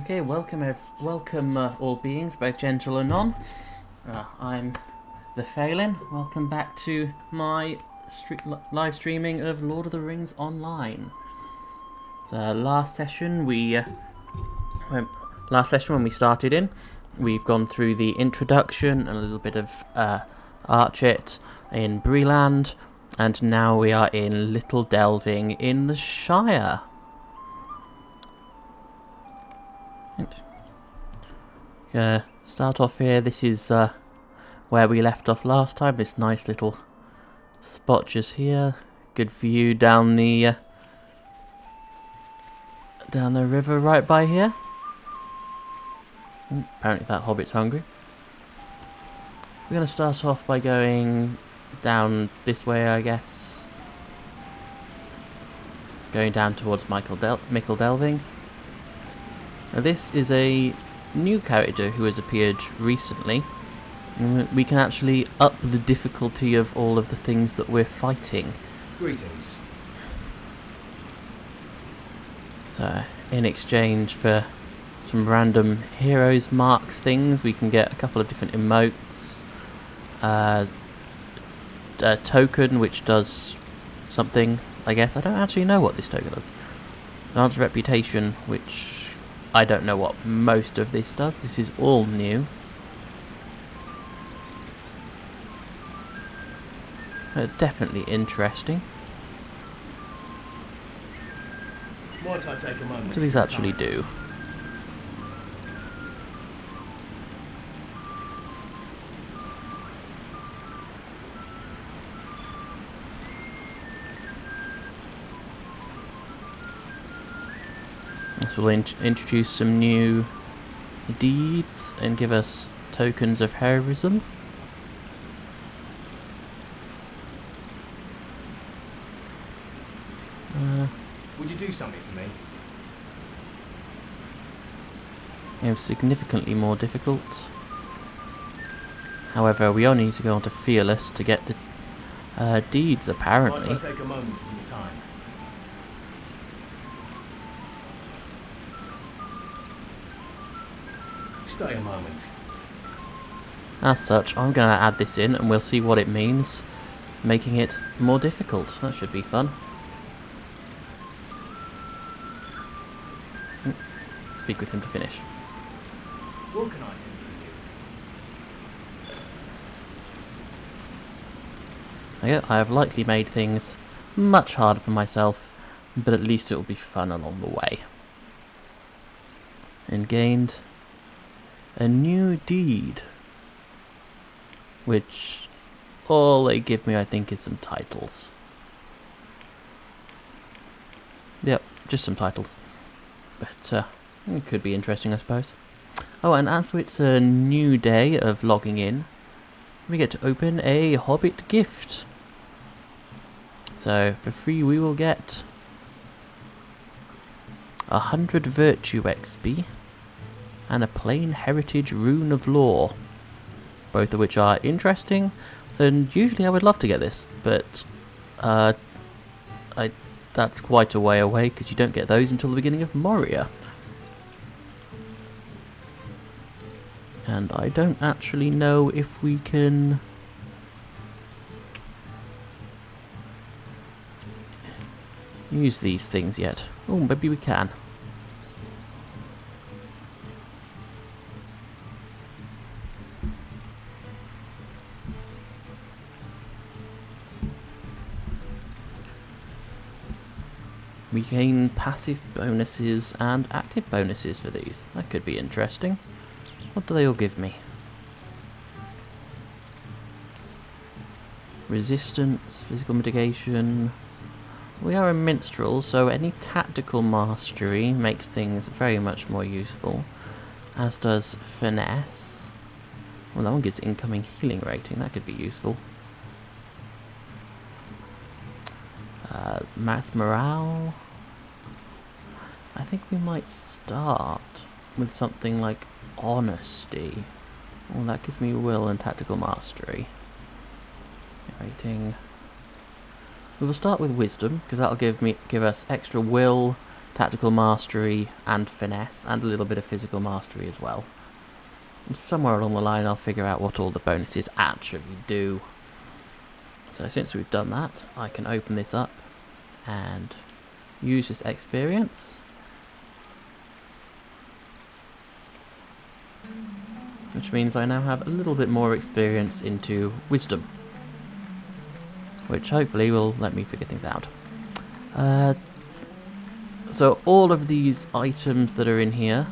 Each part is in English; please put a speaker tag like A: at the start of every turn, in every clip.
A: Okay, welcome all beings, both gentle and non. I'm the Phelan. Welcome back to my live streaming of Lord of the Rings Online. So last session when we started in, we've gone through the introduction and a little bit of Archit in Breland, and now we are in Little Delving in the Shire. Start off here. This is where we left off last time. This nice little spot just here. Good view down the river right by here. Apparently that hobbit's hungry. We're going to start off by going down this way, I guess. Going down towards Mickle Delving. Now this is a new character who has appeared recently. We can actually up the difficulty of all of the things that we're fighting.
B: Greetings.
A: So, in exchange for some random heroes marks things, we can get a couple of different emotes. A token which does something, I guess. I don't actually know what this token does. Enhanced reputation, which I don't know what most of this does. This is all new. Definitely interesting.
B: Might I take a moment?
A: What do these actually do? This will introduce some new deeds and give us tokens of heroism.
B: Would you do something for me?
A: It's significantly more difficult. However, we only need to go on to Fearless to get the deeds, apparently.
B: Might I take a moment of your time? Stay a moment.
A: As such, I'm going to add this in and we'll see what it means, making it more difficult. That should be fun. Speak with him to finish.
B: What can I do for you?
A: I have likely made things much harder for myself, but at least it will be fun along the way. And gained a new deed, which all they give me, I think, is some titles. Yep, just some titles. But it could be interesting, I suppose. Oh, and as it's a new day of logging in, we get to open a Hobbit gift. So, for free we will get 100 Virtue XP and a plain Heritage Rune of Lore. Both of which are interesting, and usually I would love to get this, but that's quite a way away because you don't get those until the beginning of Moria. And I don't actually know if we can use these things yet. Oh, maybe we can. We gain passive bonuses and active bonuses for these. That could be interesting. What do they all give me? Resistance, physical mitigation. We are a minstrel, so any tactical mastery makes things very much more useful. As does finesse. Well, that one gives incoming healing rating. That could be useful. Math morale. I think we might start with something like honesty. Well, that gives me will and tactical mastery. Rating. We will start with wisdom because that'll give us extra will tactical mastery and finesse, and a little bit of physical mastery as well. And somewhere along the line I'll figure out what all the bonuses actually do. So since we've done that, I can open this up and use this experience. Which means I now have a little bit more experience into wisdom. Which hopefully will let me figure things out. So all of these items that are in here,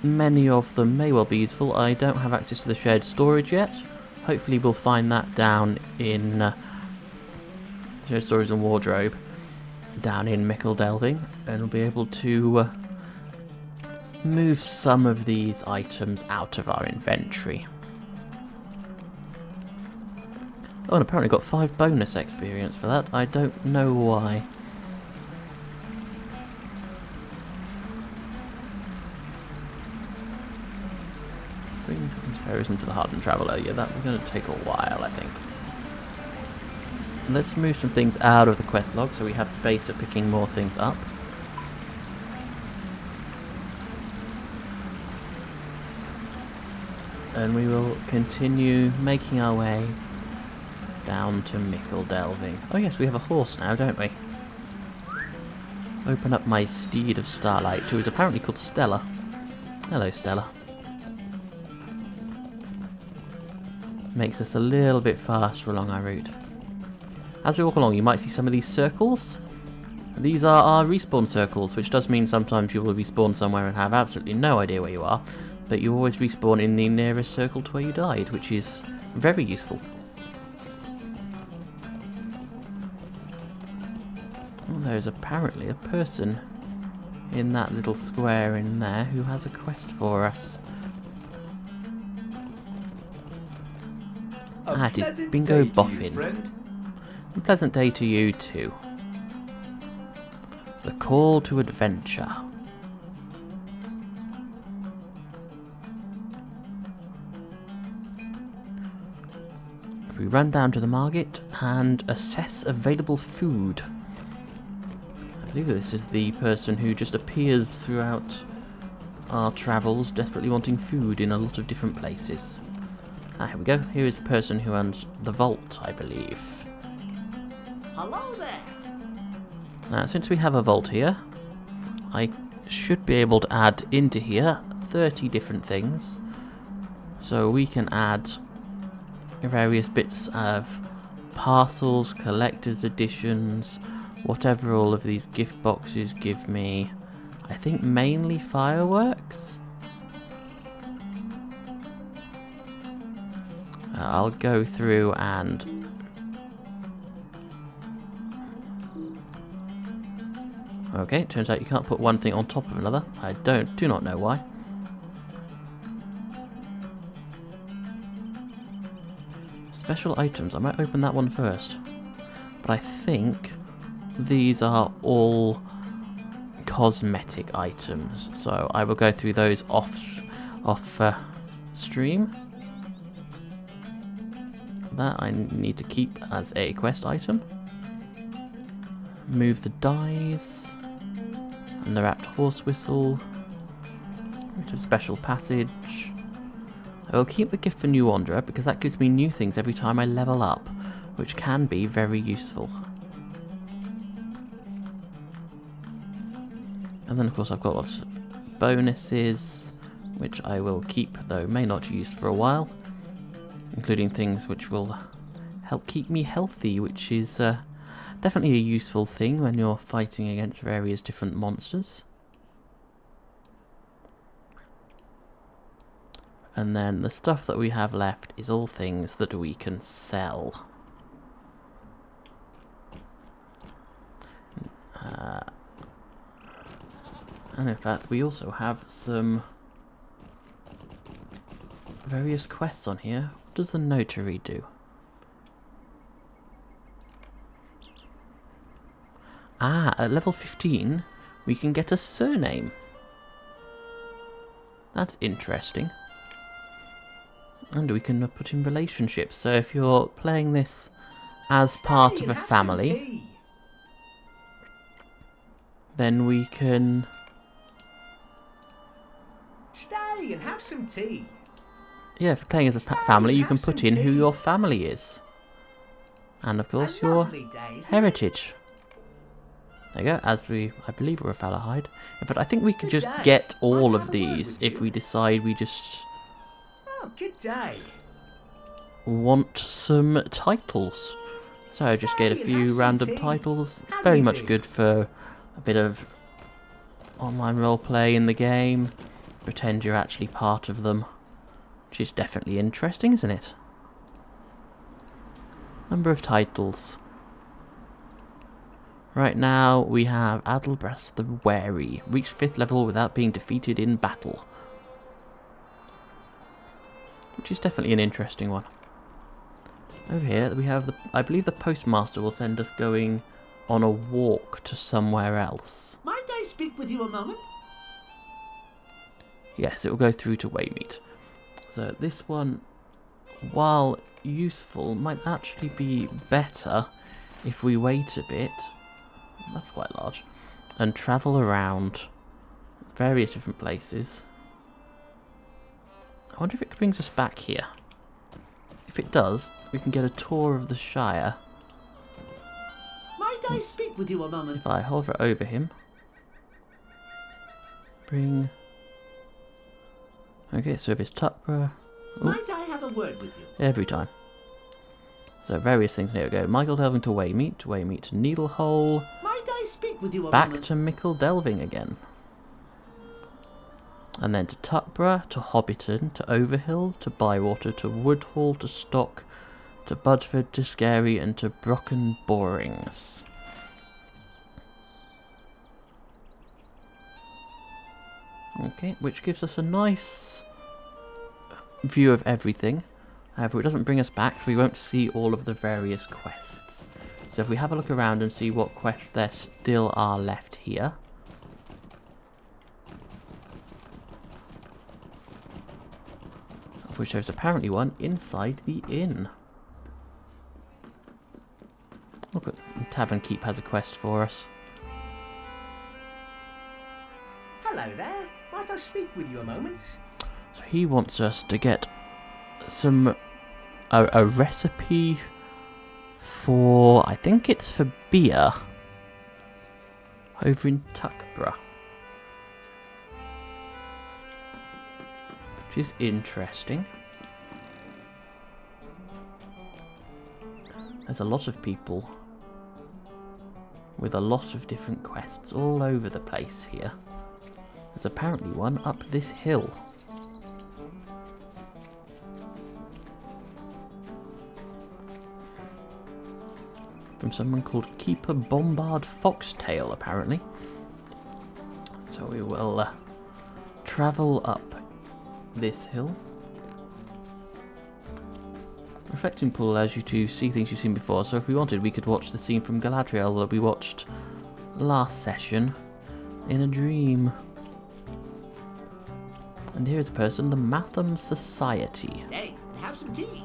A: many of them may well be useful. I don't have access to the shared storage yet. Hopefully we'll find that down in shared storage and wardrobe down in Mickle Delving, and we'll be able to move some of these items out of our inventory. Oh, and apparently got 5 bonus experience for that. I don't know why. Bring terrorism to the Hardened Traveller. Yeah, that's going to take a while, I think. Let's move some things out of the quest log so we have space for picking more things up. And we will continue making our way down to Mickle Delving. Oh yes, we have a horse now, don't we? Open up my steed of Starlight, who is apparently called Stella. Hello, Stella. Makes us a little bit faster along our route. As we walk along, you might see some of these circles. These are our respawn circles, which does mean sometimes you will respawn somewhere and have absolutely no idea where you are, but you always respawn in the nearest circle to where you died, which is very useful. Well, there's apparently a person in that little square in there who has a quest for us. It is Bingo Boffin. A pleasant day to you too. The call to adventure. We run down to the market and assess available food. I believe this is the person who just appears throughout our travels, desperately wanting food in a lot of different places. Here we go. Here is the person who owns the vault, I believe.
C: Hello there.
A: Now, since we have a vault here, I should be able to add into here 30 different things. So we can add various bits of parcels, collector's editions, whatever all of these gift boxes give me. I think mainly fireworks. I'll go through and okay, turns out you can't put one thing on top of another. I do not know why. Special items. I might open that one first. But I think these are all cosmetic items. So I will go through those off stream. That I need to keep as a quest item. Move the dies. And the wrapped horse whistle. Into a special passage. I will keep the gift for New Wanderer because that gives me new things every time I level up, which can be very useful. And then of course I've got lots of bonuses, which I will keep, though may not use for a while. Including things which will help keep me healthy, which is definitely a useful thing when you're fighting against various different monsters. And then the stuff that we have left is all things that we can sell. And in fact, we also have some various quests on here. What does the notary do? At level 15, we can get a surname. That's interesting. And we can put in relationships. So if you're playing this as part of a family, then we can...
B: Stay and have some tea.
A: Yeah, if you're playing as a family, you can put in who your family is. And of course, your heritage. There you go, I believe we're a Falahide. In fact, I think we could just get all of these if we decide we just
B: Oh, good day.
A: want some titles. So I just get a few random titles. Very much good for a bit of online roleplay in the game. Pretend you're actually part of them. Which is definitely interesting, isn't it? Number of titles. Right now we have Adelbras the Wary. Reached 5th level without being defeated in battle. Which is definitely an interesting one. Over here we have I believe the postmaster will send us going on a walk to somewhere else.
C: Might I speak with you a moment?
A: Yes, it will go through to Waymeet. So this one, while useful, might actually be better if we wait a bit. That's quite large. And travel around various different places. I wonder if it brings us back here. If it does, we can get a tour of the Shire.
C: Might I speak with you a moment?
A: If I hover over him. Bring... Okay, service Tutborough.
C: Might I have a word with you?
A: Every time. So various things. Here we go. Michael Delving to Waymeet to Needlehole.
C: Might I speak with you a
A: Back
C: moment?
A: to Mickle Delving again. And then to Tutborough, to Hobbiton, to Overhill, to Bywater, to Woodhall, to Stock, to Budford, to Scary, and to Brocken Borings. Okay, which gives us a nice view of everything. However, it doesn't bring us back, so we won't see all of the various quests. So if we have a look around and see what quests there still are left here. Of which there's apparently one inside the inn. Look at Tavern Keep has a quest for us.
B: Hello there. Might I speak with you a moment?
A: So he wants us to get some a recipe for, I think it's for beer, over in Tuckborough, which is interesting. There's a lot of people with a lot of different quests all over the place here. There's apparently one up this hill. From someone called Keeper Bombard Foxtail, apparently. So we will travel up this hill. Reflecting pool allows you to see things you've seen before, so if we wanted we could watch the scene from Galadriel that we watched last session in a dream. And here's a person, the Matham Society.
C: Stay and have some tea.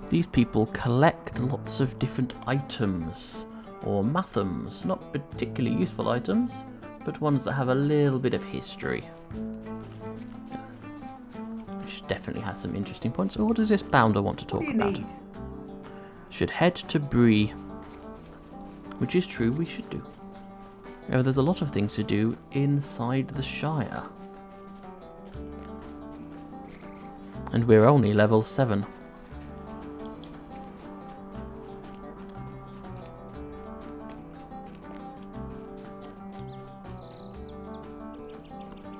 A: These people collect lots of different items, or mathams, not particularly useful items, but ones that have a little bit of history. Which definitely has some interesting points. So what does this bounder want to talk about? Should head to Bree, which is true, we should do. However, there's a lot of things to do inside the Shire. And we're only level 7.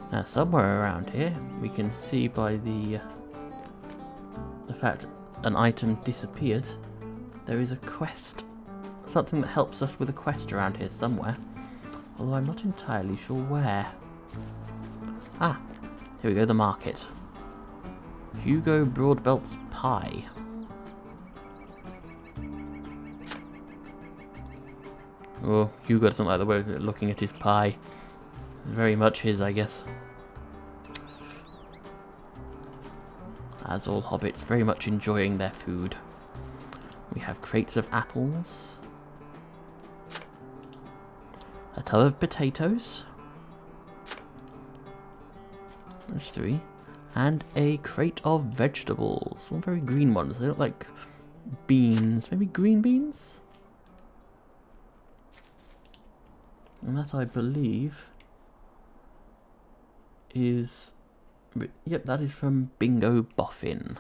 A: Now, somewhere around here, we can see by the fact an item disappeared, there is a quest. Something that helps us with a quest around here somewhere. Although I'm not entirely sure where. Ah, here we go, the market. Hugo Broadbelt's pie. Oh, Hugo doesn't like the way of looking at his pie. Very much his, I guess. As all hobbits, very much enjoying their food. We have crates of apples. a tub of potatoes. There's 3. And a crate of vegetables. All very green ones. They look like beans. Maybe green beans? And that, I believe, is... Yep, that is from Bingo Boffin.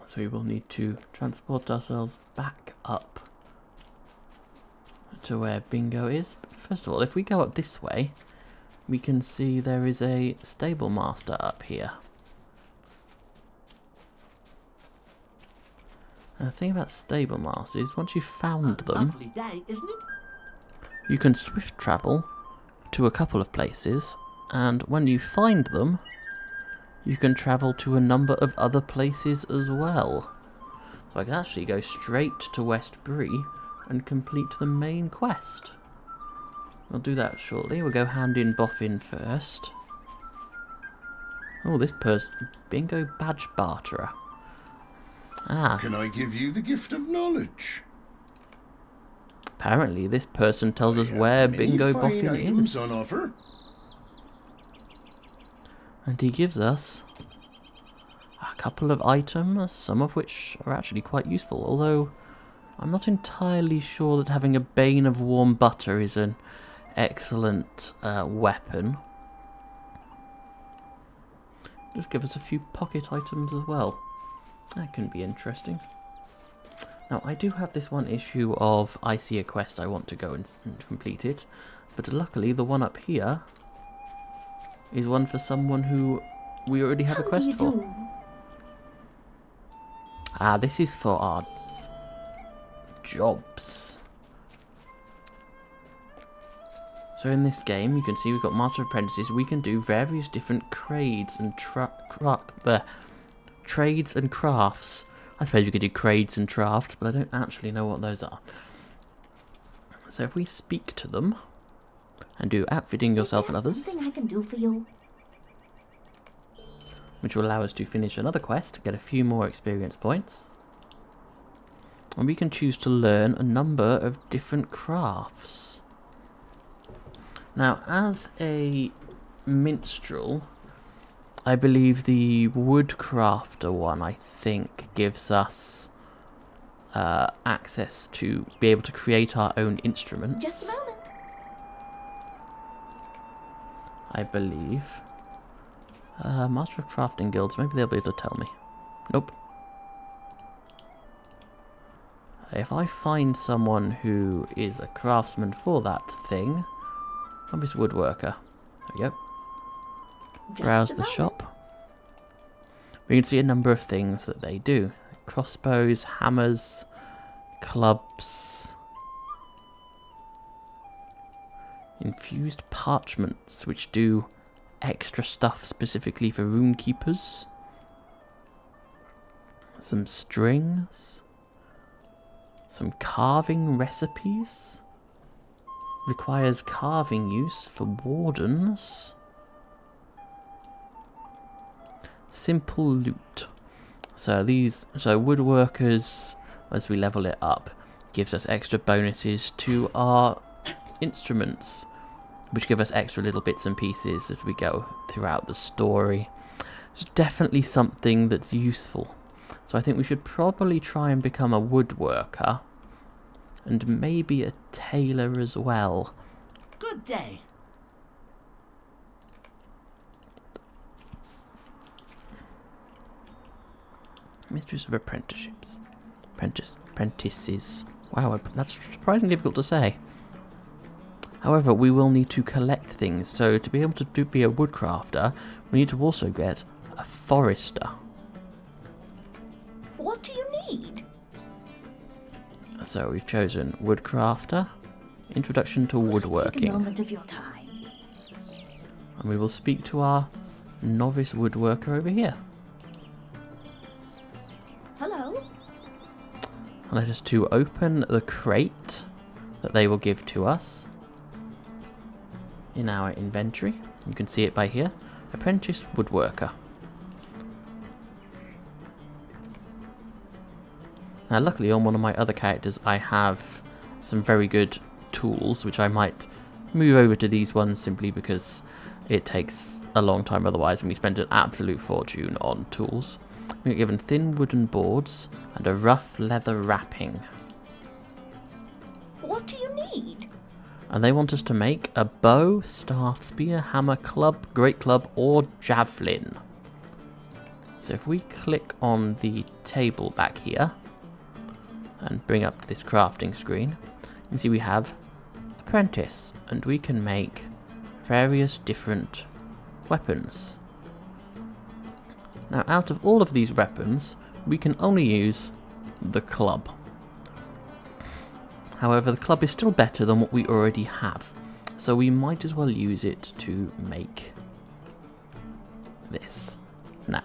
A: So we will need to transport ourselves back up to where Bingo is. But first of all, if we go up this way, we can see there is a stable master up here. And the thing about stable masters is once you've found them,
C: Lovely day, isn't it?
A: you can swift travel to a couple of places, and when you find them, you can travel to a number of other places as well. So I can actually go straight to West Bree and complete the main quest. We'll do that shortly. We'll go hand in Boffin first. Oh, this person, Bingo Badge Barterer. Ah,
D: Can I give you the gift of knowledge?
A: apparently this person tells us
D: I have
A: where
D: many
A: Bingo
D: fine
A: Boffin
D: items
A: is.
D: on offer.
A: And he gives us a couple of items, some of which are actually quite useful, although I'm not entirely sure that having a Bane of Warm Butter is an excellent weapon. Just give us a few pocket items as well. That can be interesting. Now, I do have this one issue of I see a quest, I want to go and complete it, but luckily the one up here is one for someone who we already have a quest for. Ah, this is for our jobs. So in this game, you can see we've got Master of Apprentices. We can do various different trades and trades and crafts. I suppose we could do trades and craft, but I don't actually know what those are. So if we speak to them and do outfitting yourself and others,
E: Something I can do for you.
A: which will allow us to finish another quest, get a few more experience points. And we can choose to learn a number of different crafts. Now, as a minstrel, I believe the woodcrafter one, I think, gives us access to be able to create our own instruments.
E: Just a moment.
A: I believe. Master of Crafting Guilds, maybe they'll be able to tell me. Nope. If I find someone who is a craftsman for that thing, obviously woodworker. There we go. Browse the shop. We can see a number of things that they do. Crossbows, hammers, clubs. Infused parchments, which do extra stuff specifically for rune keepers. Some strings. Some carving recipes. Requires carving use for wardens. Simple loot. So woodworkers, as we level it up, gives us extra bonuses to our instruments, which give us extra little bits and pieces as we go throughout the story. It's definitely something that's useful. So I think we should probably try and become a woodworker, and maybe a tailor as well.
C: Good day.
A: Mistress of Apprenticeships. Apprentices. Wow, that's surprisingly difficult to say. However, we will need to collect things, so to be able to be a woodcrafter, we need to also get a forester.
E: What do you need?
A: So we've chosen woodcrafter, introduction to
E: Take a
A: woodworking,
E: moment of your time.
A: and we will speak to our novice woodworker over here.
E: Hello?
A: Let us to open the crate that they will give to us in our inventory. You can see it by here. Apprentice woodworker. Luckily on one of my other characters I have some very good tools, which I might move over to these ones simply because it takes a long time otherwise, and we spend an absolute fortune on tools. We get given thin wooden boards and a rough leather wrapping.
E: What do you need?
A: And they want us to make a bow, staff, spear, hammer, club, great club, or javelin. So if we click on the table back here and bring up this crafting screen, you can see we have apprentice, and we can make various different weapons. Now, out of all of these weapons, we can only use the club. However, the club is still better than what we already have, so we might as well use it to make this. Now,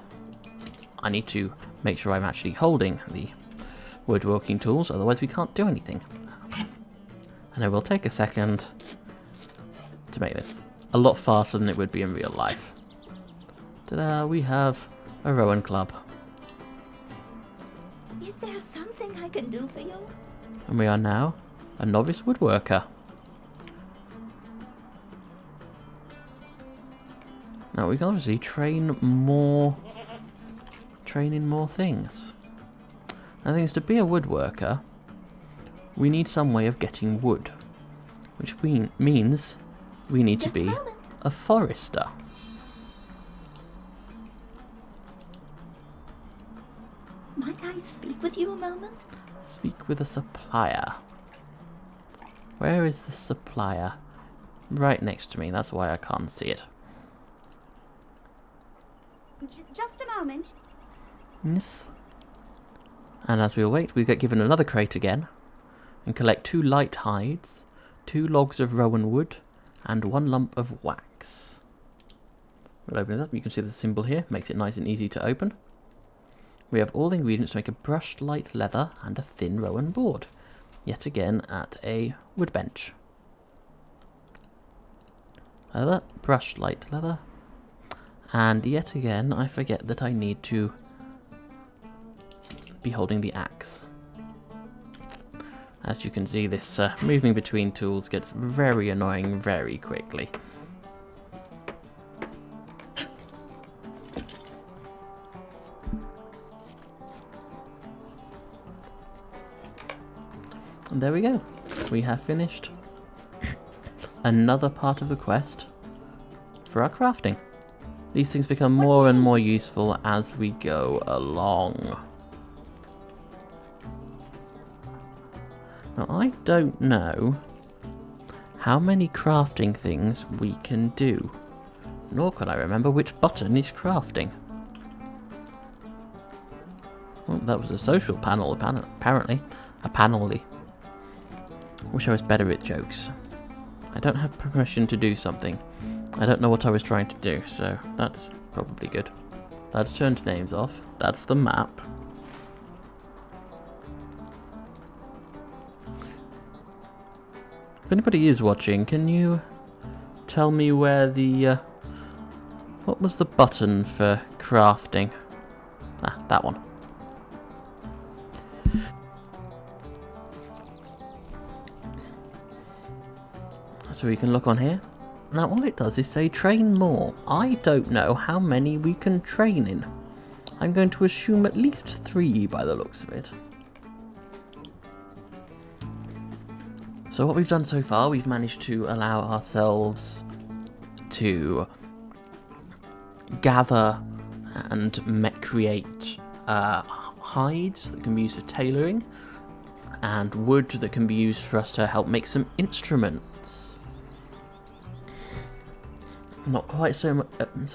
A: I need to make sure I'm actually holding the woodworking tools, otherwise we can't do anything. And it will take a second to make this. A lot faster than it would be in real life. Ta-da, we have a Rowan club.
E: Is there something I can do for you?
A: And we are now a novice woodworker. Now we can obviously train in more things. And the thing is, to be a woodworker, we need some way of getting wood, which means we need to
E: Just a
A: be
E: moment.
A: a forester.
E: Might I speak with you a moment?
A: Speak with a supplier. Where is the supplier? Right next to me, that's why I can't see it.
E: Just a moment.
A: Yes. And as we await, we get given another crate again, and collect 2 light hides, 2 logs of rowan wood, and 1 lump of wax. We'll open it up. You can see the symbol here, makes it nice and easy to open. We have all the ingredients to make a brushed light leather and a thin rowan board, yet again at a wood bench. Leather, brushed light leather, and yet again I forget that I need to be holding the axe. As you can see, this moving between tools gets very annoying very quickly. And there we go. We have finished another part of the quest for our crafting. These things become more and more useful as we go along. Now, I don't know how many crafting things we can do, nor can I remember which button is crafting. Well, that was a social panel, apparently. A panelly. Wish I was better at jokes. I don't have permission to do something. I don't know what I was trying to do, so that's probably good. That's turned names off. That's the map. If anybody is watching, can you tell me where the... what was the button for crafting? Ah, that one. So we can look on here. Now all it does is say train more. I don't know how many we can train in. I'm going to assume at least 3 by the looks of it. So what we've done so far, we've managed to allow ourselves to gather and create hides that can be used for tailoring, and wood that can be used for us to help make some instruments. Not quite so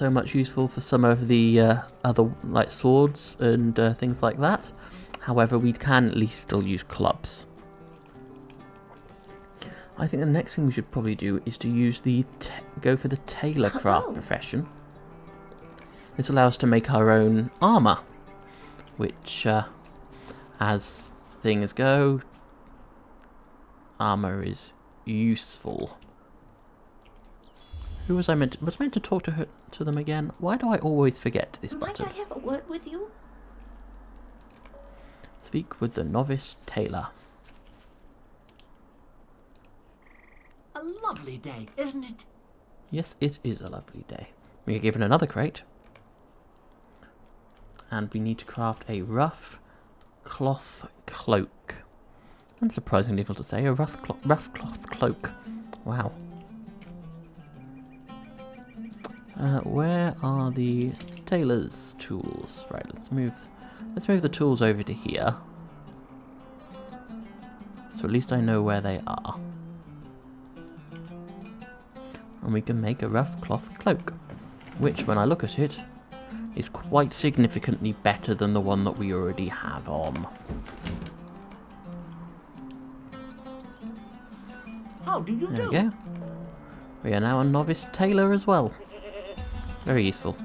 A: much useful for some of the other, like swords and things like that. However, we can at least still use clubs. I think the next thing we should probably do is to use go for the tailor craft profession. This allows us to make our own armour, which, as things go, armour is useful. Who was I meant to talk to them again? Why do I always forget this button?
E: Might I have a word with you?
A: Speak Speak with the novice tailor.
C: A lovely day, isn't it?
A: Yes, it is a lovely day. We are given another crate. And we need to craft a rough cloth cloak. Unsurprisingly difficult to say, a rough cloth cloak. Wow. Where are the tailor's tools? Right, let's move the tools over to here. So at least I know where they are. And we can make a rough cloth cloak, which, when I look at it, is quite significantly better than the one that we already have on.
C: How do you
A: There
C: do?
A: we go. We are now a novice tailor as well. Very useful.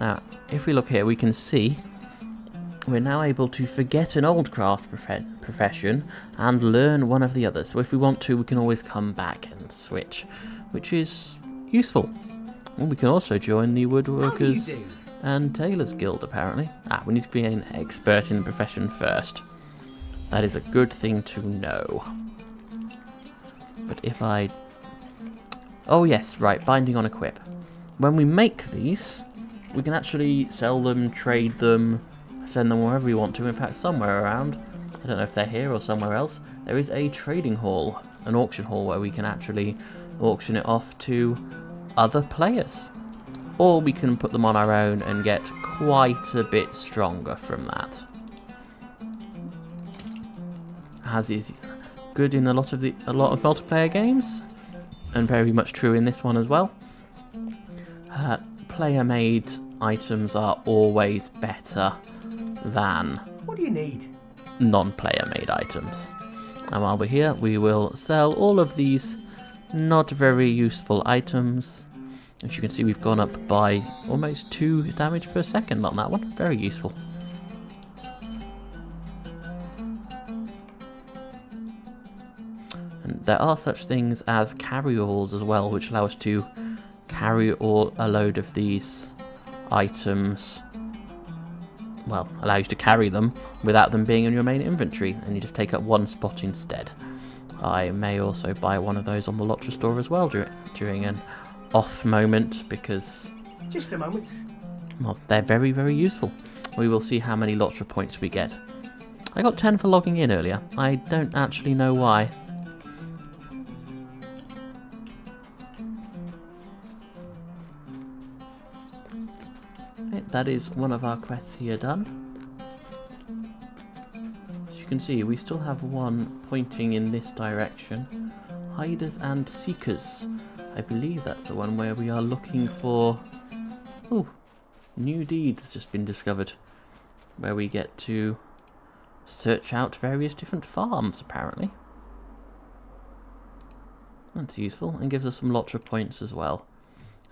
A: Now, if we look here, we can see we're now able to forget an old craft profession and learn one of the others. So if we want to, we can always come back and switch, which is useful. And we can also join the
B: How do you
A: Woodworkers
B: do?
A: and Tailors Guild, apparently. We need to be an expert in the profession first. That is a good thing to know. But if I... Oh yes, right, binding on equip. When we make these, we can actually sell them, trade them, send them wherever we want to. In fact, somewhere around, I don't know if they're here or somewhere else, there is a trading hall, an auction hall, where we can actually auction it off to other players. Or we can put them on our own and get quite a bit stronger from that. As is good in a lot of multiplayer games, and very much true in this one as well. Player-made items are always better than
B: What do you need?
A: non-player-made items. And while we're here, we will sell all of these not very useful items. As you can see, we've gone up by almost 2 damage per second on that one. Very useful. And there are such things as carry-alls as well, which allow us to carry a load of these items. Well, allow you to carry them without them being in your main inventory, and you just take up one spot instead. I may also buy one of those on the LOTRO store as well during an off moment, because,
B: Just a moment.
A: well, they're very, very useful. We will see how many LOTRO points we get. I got 10 for logging in earlier. I don't actually know why. That is one of our quests here done. As you can see, we still have one pointing in this direction. Hiders and Seekers. I believe that's the one where we are looking for... Oh, new deed has just been discovered. Where we get to search out various different farms, apparently. That's useful, and gives us some LOTRO points as well.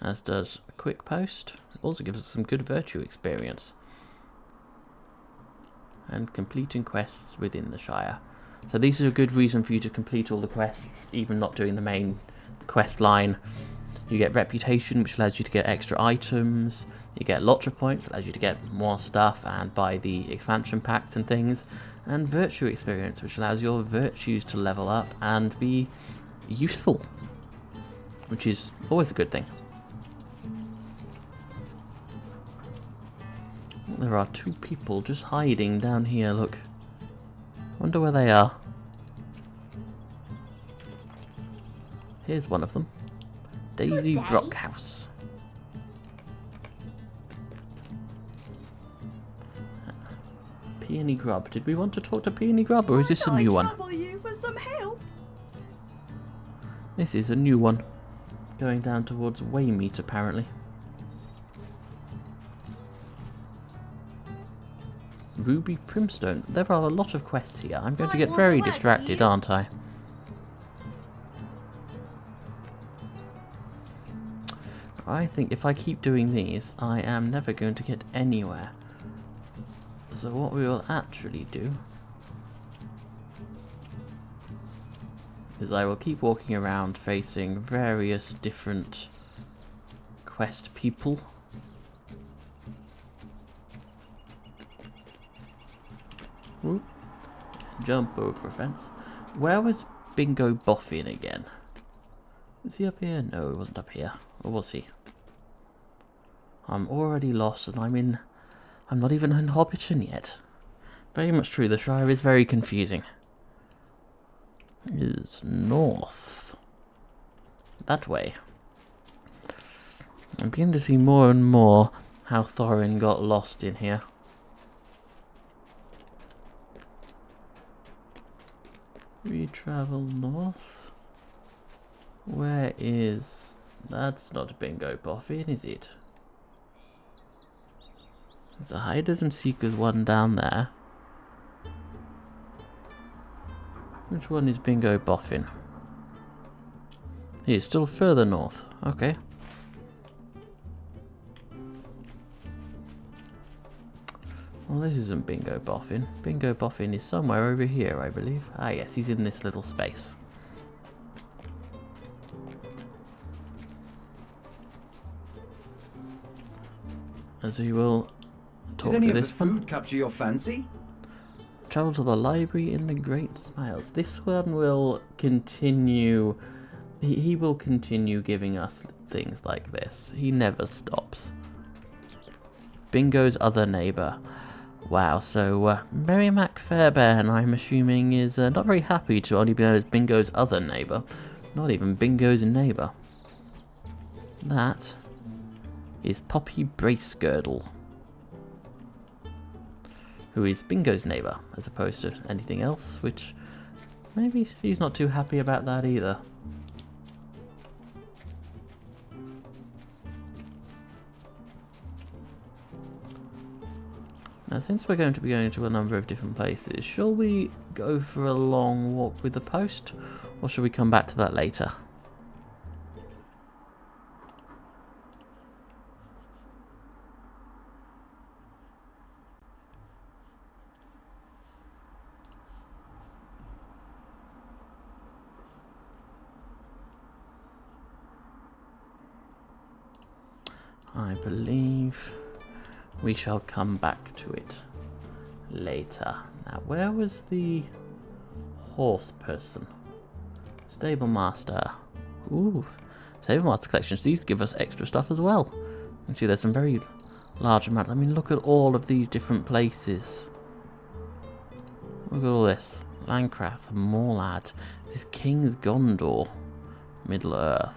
A: As does a quick post. Also gives us some good virtue experience. And completing quests within the Shire. So these are a good reason for you to complete all the quests, even not doing the main quest line. You get reputation, which allows you to get extra items. You get LOTRO points, allows you to get more stuff and buy the expansion packs and things. And virtue experience, which allows your virtues to level up and be useful, which is always a good thing. There are 2 people just hiding down here, look. Wonder where they are. Here's one of them. Daisy
E: Good day.
A: Brockhouse. Peony Grub. Did we want to talk to Peony Grub, or is this a new one?
E: Trouble you for some help.
A: This is a new one. Going down towards Waymeet, apparently. Ruby Primstone. There are a lot of quests here. I'm going to get very distracted, aren't I? I think if I keep doing these, I am never going to get anywhere. So what we will actually do is I will keep walking around facing various different quest people. Whoop. Jump over a fence. Where was Bingo Boffin again? Is he up here? No, he wasn't up here. Or was he? I'm already lost and I'm not even in Hobbiton yet. Very much true, the Shire is very confusing. It is north. That way. I'm beginning to see more and more how Thorin got lost in here. We travel north. Where is... That's not Bingo Boffin, is it? There's a Hiders and Seekers one down there. Which one is Bingo Boffin? He is still further north. Okay. Well, this isn't Bingo Boffin. Bingo Boffin is somewhere over here, I believe. Ah, yes, he's in this little space. As we will talk
F: Did any
A: to
F: of the
A: this one.
F: food capture your fancy?
A: Travel to the library in the Great Smiles. This one will continue. He will continue giving us things like this. He never stops. Bingo's other neighbour. Wow, so Merrimack Fairbairn, I'm assuming, is not very happy to only be known as Bingo's other neighbour. Not even Bingo's neighbour. That is Poppy Bracegirdle, who is Bingo's neighbour, as opposed to anything else, which maybe she's not too happy about that either. Now, since we're going to be going to a number of different places, shall we go for a long walk with the post, or shall we come back to that later? I believe we shall come back to it later. Now, where was the horse person? Stable master. Ooh, stable master collections. These give us extra stuff as well. You can see there's some very large amounts. I mean, look at all of these different places. Look at all this. Landcraft, Morlad. This is King's Gondor. Middle Earth.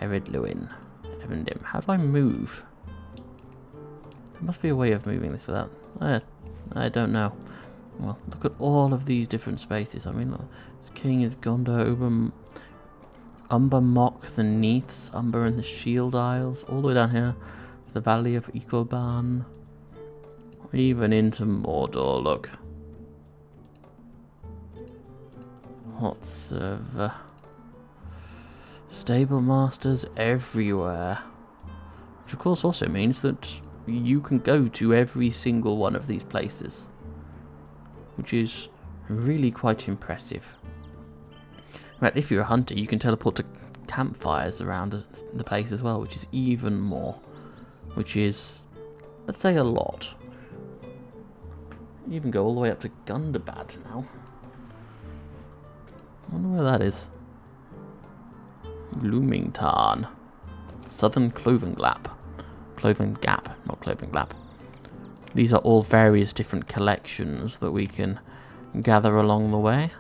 A: Eredluin. Evendim. How do I move? There must be a way of moving this without... I don't know. Well, look at all of these different spaces. I mean, look, this King is Gondor, Umber Mock, the Neaths, Umber and the Shield Isles, all the way down here. The Valley of Equalban. Even into Mordor, look. Hot server. Stable masters everywhere. Which of course also means that you can go to every single one of these places. Which is really quite impressive. Right, if you're a hunter, you can teleport to campfires around the place as well, which is even more. Which is, let's say, a lot. You even go all the way up to Gundabad now. I wonder where that is. Gloomingtarn. Southern Clovengap. Clovengap, not Clovengap. These are all various different collections that we can gather along the way.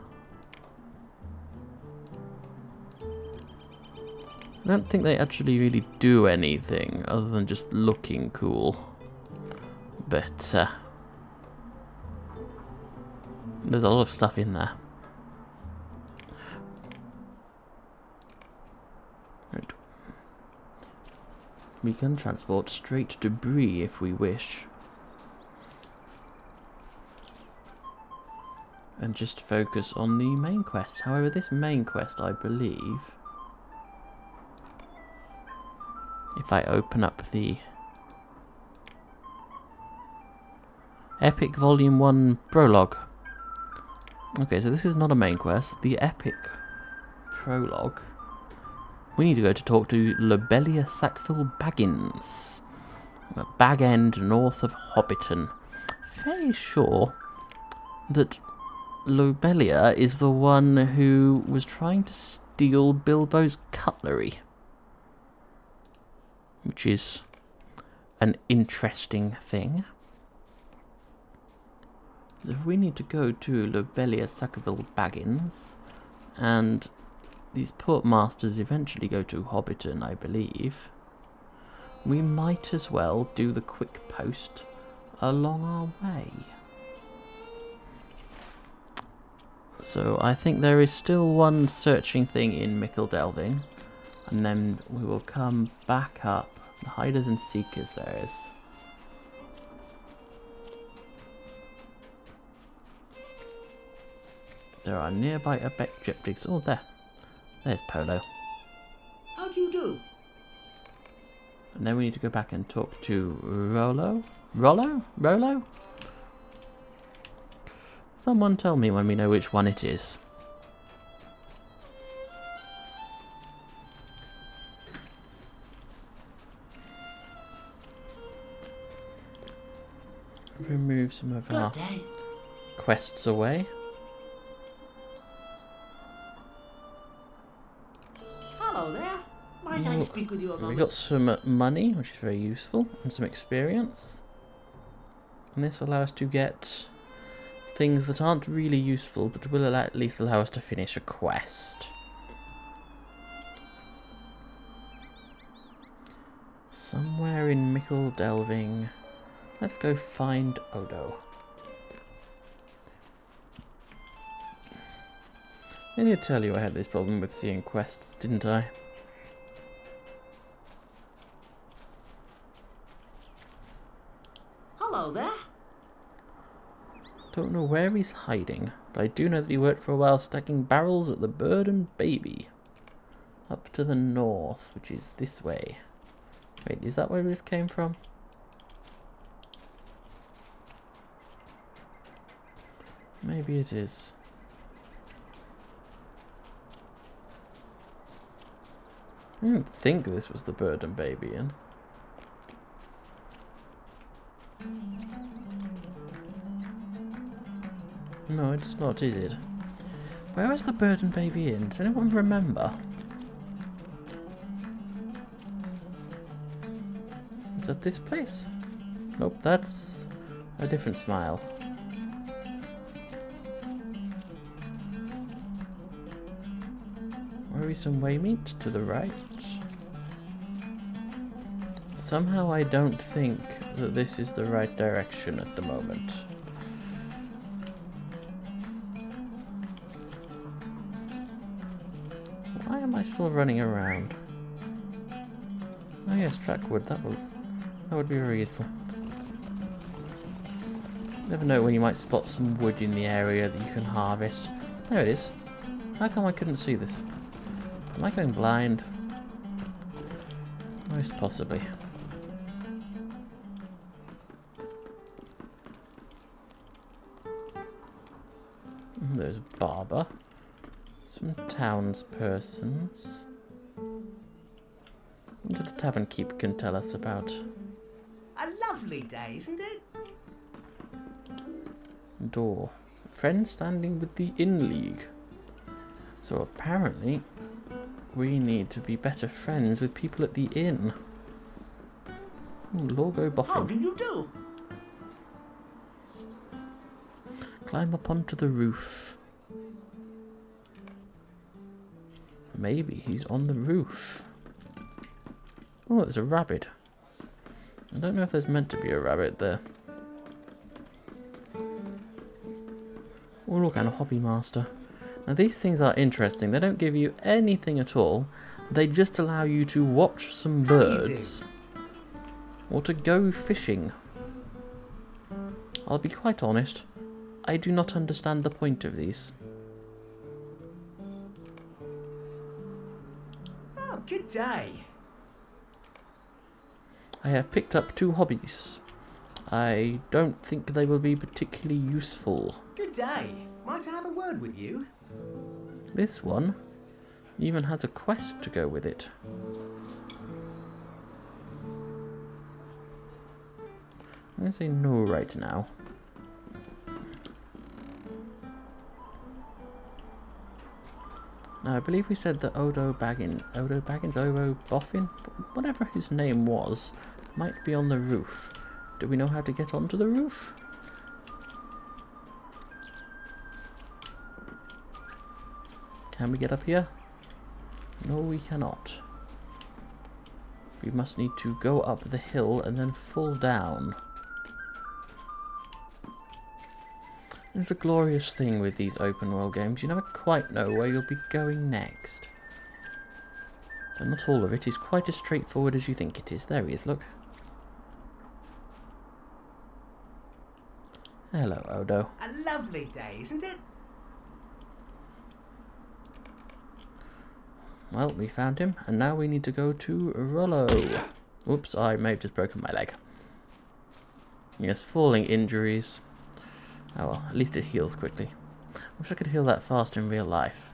A: I don't think they actually really do anything other than just looking cool. But there's a lot of stuff in there. Right. We can transport straight debris if we wish. And just focus on the main quest. However, this main quest, I believe, if I open up the Epic Volume 1 Prologue. Okay, so this is not a main quest. The Epic Prologue. We need to go to talk to Lobelia Sackville Baggins. Bag End, north of Hobbiton. Fairly sure that Lobelia is the one who was trying to steal Bilbo's cutlery. Which is an interesting thing. So we need to go to Lobelia Suckerville Baggins, and these port masters eventually go to Hobbiton, I believe. We might as well do the quick post along our way. So I think there is still one searching thing in Mickle Delving, and then we will come back up. The hiders and seekers there is. There are nearby objectives. Oh, there's Polo.
C: How do you do?
A: And then we need to go back and talk to Rollo? Someone tell me when we know which one it is. Remove some of our
C: Good day.
A: quests away.
C: Hello there. Might I speak with you a
A: We
C: moment?
A: got some money, which is very useful, and some experience. And this will allow us to get things that aren't really useful, but will at least allow us to finish a quest. Somewhere in Mickle Delving. Let's go find Odo. I need to tell you I had this problem with seeing quests, didn't I?
C: Hello there.
A: Don't know where he's hiding, but I do know that he worked for a while stacking barrels at the Bird and Baby. Up to the north, which is this way. Wait, is that where this came from? Maybe it is. I didn't think this was the Bird and Baby Inn. No, it's not, is it? Where was the Bird and Baby Inn? Does anyone remember? Is that this place? Nope, that's a different smile. Worrisome Waymeet to the right. Somehow I don't think that this is the right direction at the moment. Why am I still running around? Oh yes, track wood, that would be very useful. Never know when you might spot some wood in the area that you can harvest. There it is. How come I couldn't see this? Am I going blind? Most possibly. There's a barber. Some townspersons. What did the tavern keep can tell us about?
B: A lovely day, isn't it?
A: Door. Friend standing with the Inn League. So apparently we need to be better friends with people at the inn. Ooh, Lorgo
C: How
A: Boffin.
C: do you do?
A: Climb up onto the roof. Maybe he's on the roof. Oh, there's a rabbit. I don't know if there's meant to be a rabbit there. Oh, look, and a hobby master. Now, these things are interesting. They don't give you anything at all. They just allow you to watch some birds. Or to go fishing. I'll be quite honest. I do not understand the point of these.
B: Oh, good day.
A: I have picked up 2 hobbies. I don't think they will be particularly useful.
B: Good day. Might I have a word with you?
A: This one even has a quest to go with it. I'm going to say no right now. Now, I believe we said that Odo Boffin, whatever his name was, might be on the roof. Do we know how to get onto the roof? Can we get up here? No, we cannot. We must need to go up the hill and then fall down. It's a glorious thing with these open world games. You never quite know where you'll be going next. But not all of it is quite as straightforward as you think it is. There he is, look. Hello, Odo.
B: A lovely day, isn't it?
A: Well, we found him, and now we need to go to Rollo. Oops, I may have just broken my leg. Yes, falling injuries. Oh well, at least it heals quickly. Wish I could heal that fast in real life.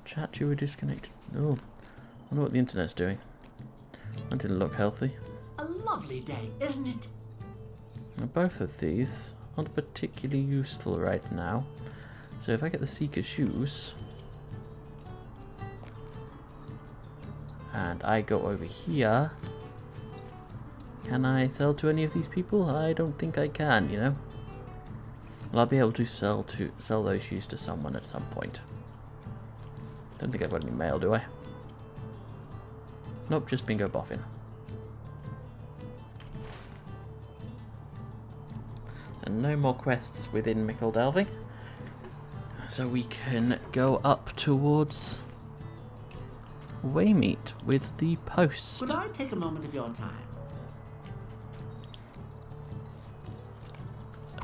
A: Chat, you were disconnected. Oh, I wonder what the internet's doing. That didn't look healthy.
C: A lovely day, isn't it?
A: Now, both of these aren't particularly useful right now. So if I get the Seeker shoes, and I go over here, can I sell to any of these people? I don't think I can, you know. Well, I'll be able to sell those shoes to someone at some point. Don't think I've got any mail, do I? Nope, just Bingo Boffin. And no more quests within Mickle Delving. So we can go up towards Waymeet with the post.
C: Could I take a moment of your time?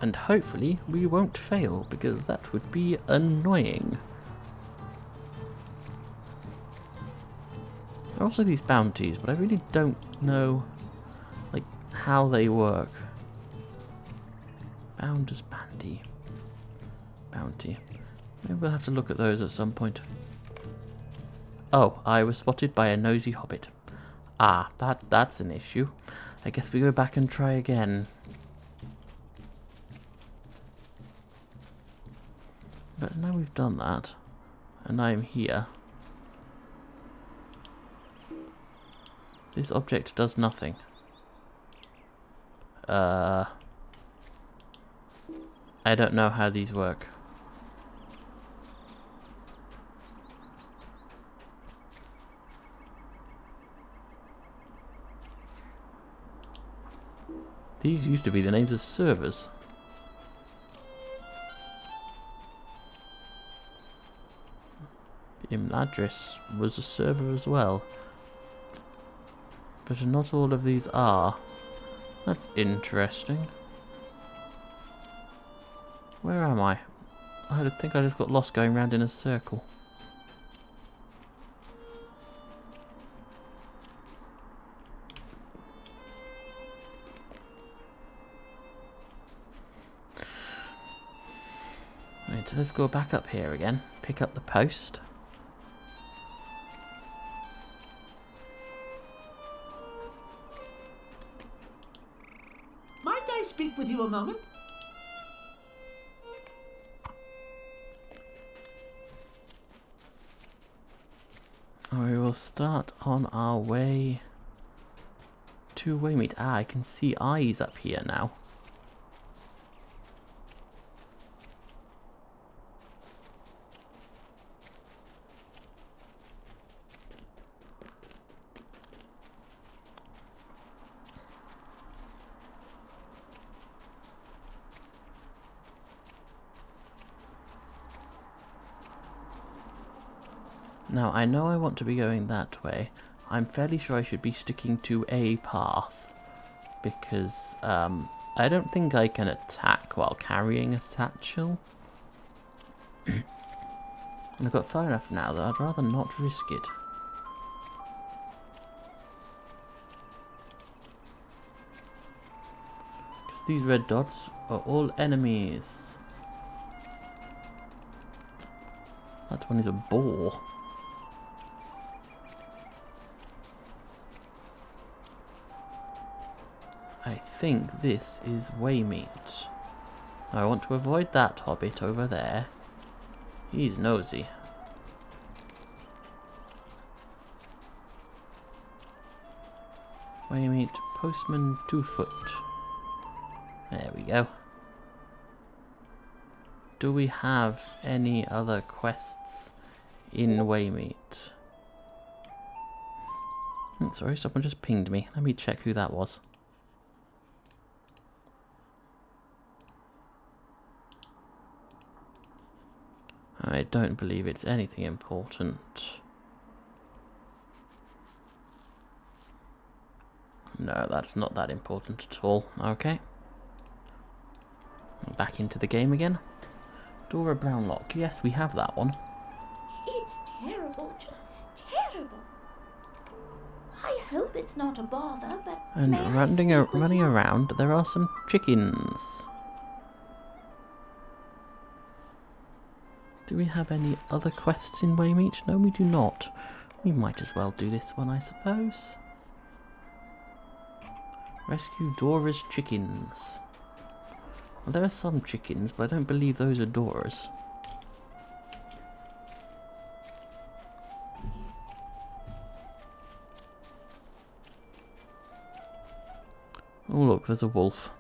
A: And hopefully we won't fail, because that would be annoying. There are also these bounties, but I really don't know like how they work. Bounder's bounty. Maybe we'll have to look at those at some point. Oh, I was spotted by a nosy hobbit. Ah, that's an issue. I guess we go back and try again. But now we've done that, and I'm here. This object does nothing. I don't know how these work. These used to be the names of servers. Imladris was a server as well. But not all of these are. That's interesting. Where am I? I think I just got lost going round in a circle. Right, so let's go back up here again. Pick up the post.
C: Might I speak with you a moment?
A: We will start on our way to Waymeet. Ah, I can see eyes up here now. Now, I know I want to be going that way. I'm fairly sure I should be sticking to a path, because I don't think I can attack while carrying a satchel. And I've got far enough now that I'd rather not risk it. Because these red dots are all enemies. That one is a boar. I think this is Waymeet. I want to avoid that hobbit over there. He's nosy. Waymeet Postman 2 foot. There we go. Do we have any other quests in Waymeet? Sorry, someone just pinged me. Let me check who that was. I don't believe it's anything important. No, that's not that important at all. Okay. Back into the game again. Dora Brown lock. Yes, we have that one.
E: It's terrible, just terrible. I hope it's not a bother, but
A: And
E: may I
A: running
E: speak with you?
A: around, there are some chickens. Do we have any other quests in Waymeet? No, we do not. We might as well do this one, I suppose. Rescue Dora's chickens. Well, there are some chickens, but I don't believe those are Dora's. Oh look, there's a wolf.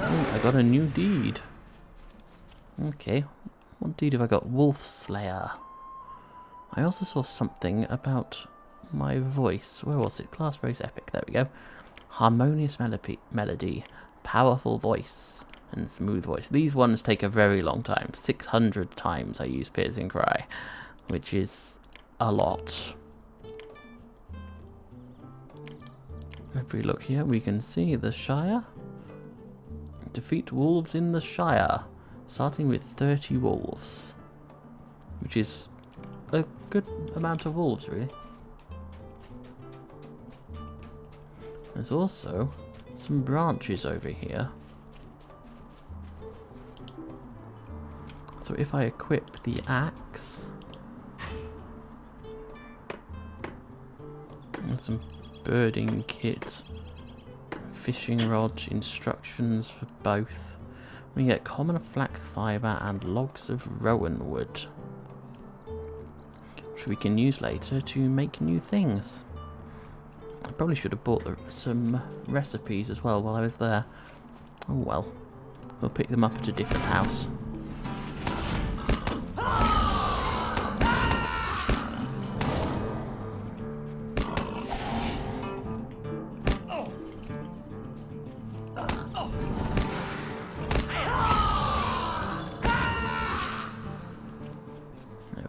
A: Oh, I got a new deed. Okay, what deed have I got? Wolf Slayer. I also saw something about my voice. Where was it? Class Race Epic. There we go. Harmonious melody, powerful voice, and smooth voice. These ones take a very long time. 600 times I use Piercing Cry, which is a lot. If we look here, we can see the Shire. Defeat wolves in the Shire. Starting with 30 wolves, which is a good amount of wolves, really. There's also some branches over here. So if I equip the axe, and some birding kit, fishing rod, instructions for both. We get common flax fibre and logs of rowan wood, which we can use later to make new things. I probably should have bought some recipes as well while I was there. Oh well, we'll pick them up at a different house.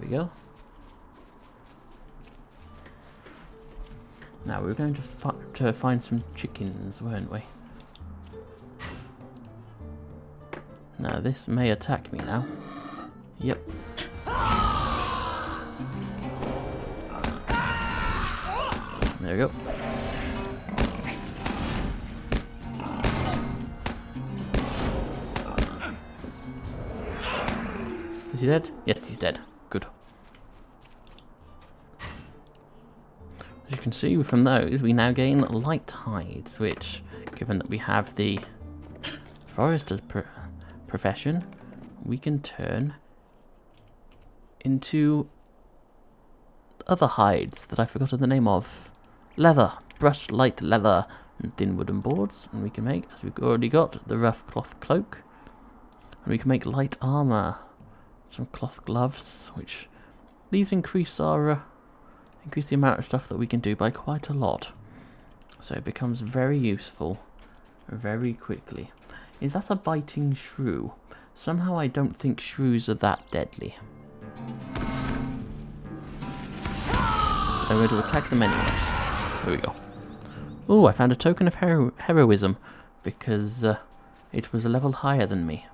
A: Go. Now we were going to find some chickens, weren't we? Now this may attack me now. Yep. There we go. Is he dead? Yes, he's dead. Good. As you can see from those, we now gain light hides, which, given that we have the forester's profession, we can turn into other hides that I forgot the name of. Leather, brushed light leather, and thin wooden boards, and we can make, as we've already got, the rough cloth cloak, and we can make light armor, some cloth gloves, which these increase our increase the amount of stuff that we can do by quite a lot. So it becomes very useful very quickly. Is that a biting shrew? Somehow I don't think shrews are that deadly. I'm going to attack them anyway. There we go. Oh, I found a token of heroism because it was a level higher than me.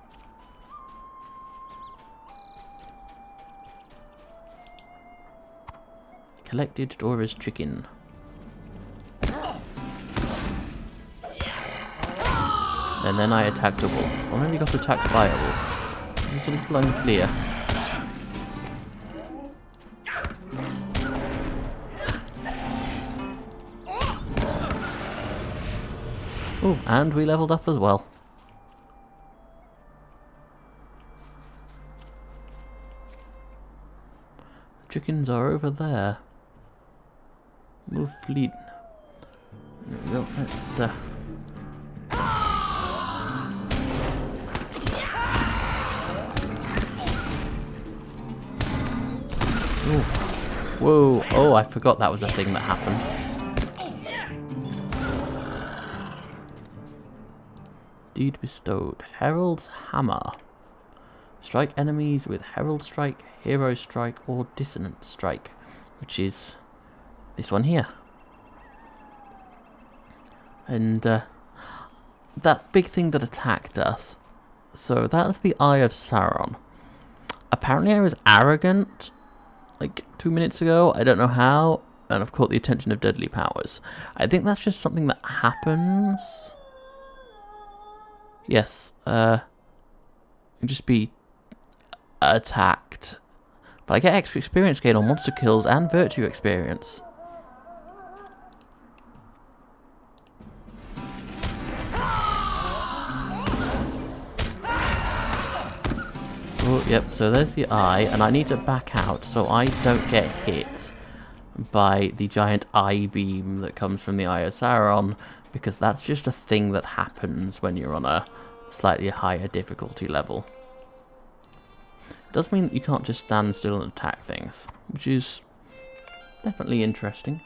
A: Collected Dora's chicken. And then I attacked a wolf. Or maybe got attacked by a wolf. It's a little unclear. Oh, and we leveled up as well. The chickens are over there. Wolf fleet. There we go. Let's Ooh. Whoa! Oh, I forgot that was a thing that happened. Deed bestowed. Herald's Hammer. Strike enemies with Herald Strike, Hero Strike, or Dissonant Strike, which is this one here. And that big thing that attacked us. So that's the Eye of Sauron. Apparently I was arrogant like 2 minutes ago. I don't know how. And I've caught the attention of Deadly Powers. I think that's just something that happens. Yes, just be attacked. But I get extra experience gain on monster kills and virtue experience. Oh, yep, so there's the eye, and I need to back out so I don't get hit by the giant eye beam that comes from the Eye of Sauron, because that's just a thing that happens when you're on a slightly higher difficulty level. It does mean that you can't just stand still and attack things, which is definitely interesting.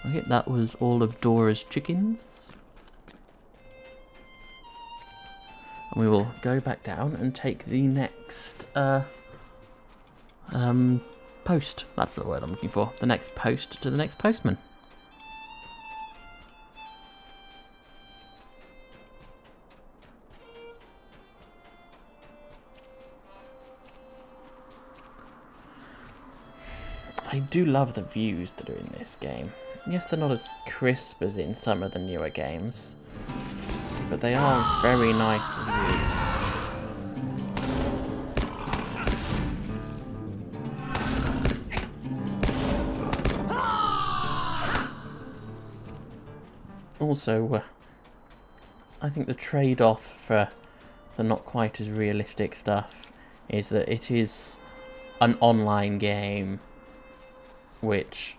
A: Okay, that was all of Dora's chickens. And we will go back down and take the next post. That's the word I'm looking for. The next post to the next postman. I do love the views that are in this game. Yes, they're not as crisp as in some of the newer games, but they are very nice views. Also, I think the trade-off for the not quite as realistic stuff is that it is an online game, which,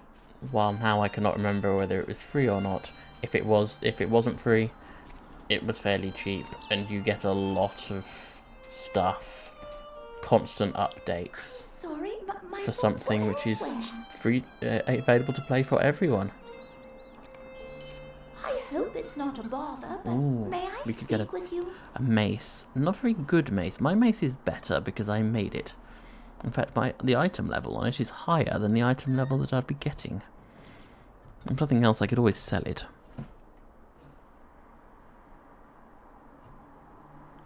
A: while now I cannot remember whether it was free or not, if it wasn't free, it was fairly cheap, and you get a lot of stuff, constant updates.
E: Sorry, my
A: for something which is free, available to play for everyone.
E: I hope it's not a bother, but
A: Ooh,
E: may I
A: we could
E: speak
A: get
E: with you?
A: a mace. Not a very good mace. My mace is better because I made it. In fact, the item level on it is higher than the item level that I'd be getting. If nothing else, I could always sell it.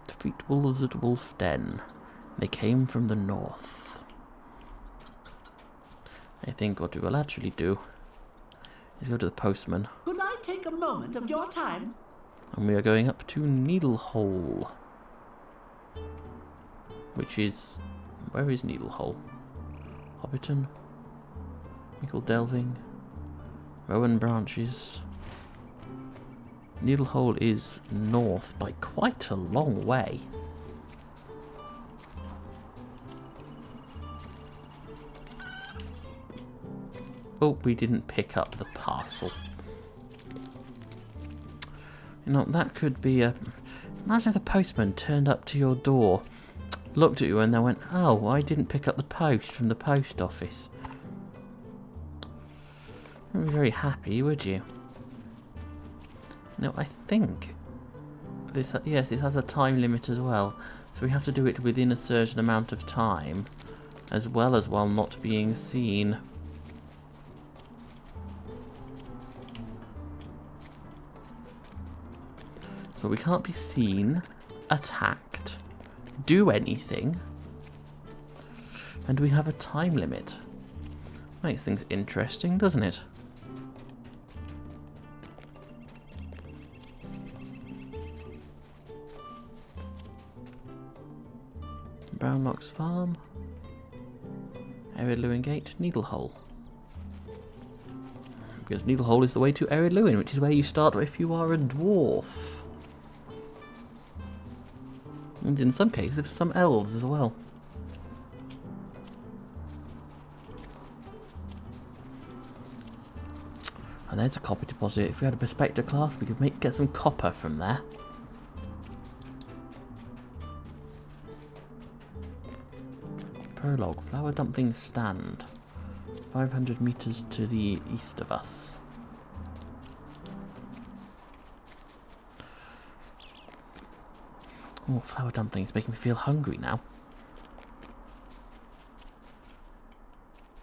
A: Defeat wolves at Wolf Den. They came from the north. I think what we will actually do is go to the postman.
C: Could I take a moment of your time?
A: And we are going up to Needlehole. Which is... where is Needlehole? Hobbiton? Mickle Delving? Rowan Branches? Needlehole is north by quite a long way. Oh, we didn't pick up the parcel. You know, that could be a... Imagine if the postman turned up to your door, looked at you and then went, oh, I didn't pick up the post from the post office. You wouldn't be very happy, would you? No, I think this, yes, it has a time limit as well, so we have to do it within a certain amount of time, as well as while not being seen. So we can't be seen, attacked, do anything, and we have a time limit. Makes things interesting, doesn't it? Brownlock's Farm, Area Lewin Gate, Needlehole. Because Needlehole is the way to Eredluin, which is where you start if you are a dwarf. And in some cases, there's some elves as well. And there's a copper deposit. If we had a Prospector class, we could get some copper from there. Prologue. Flour dumpling stand. 500 meters to the east of us. Oh, flour dumplings making me feel hungry now.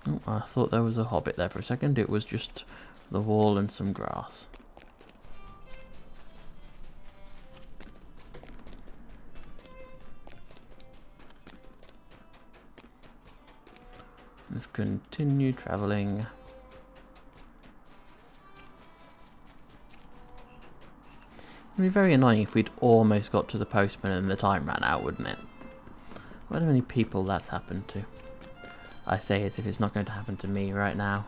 A: Oh, I thought there was a hobbit there for a second. It was just the wall and some grass. Let's continue travelling. It'd be very annoying if we'd almost got to the Postman and the time ran out, wouldn't it? I wonder how many people that's happened to. I say as if it's not going to happen to me right now.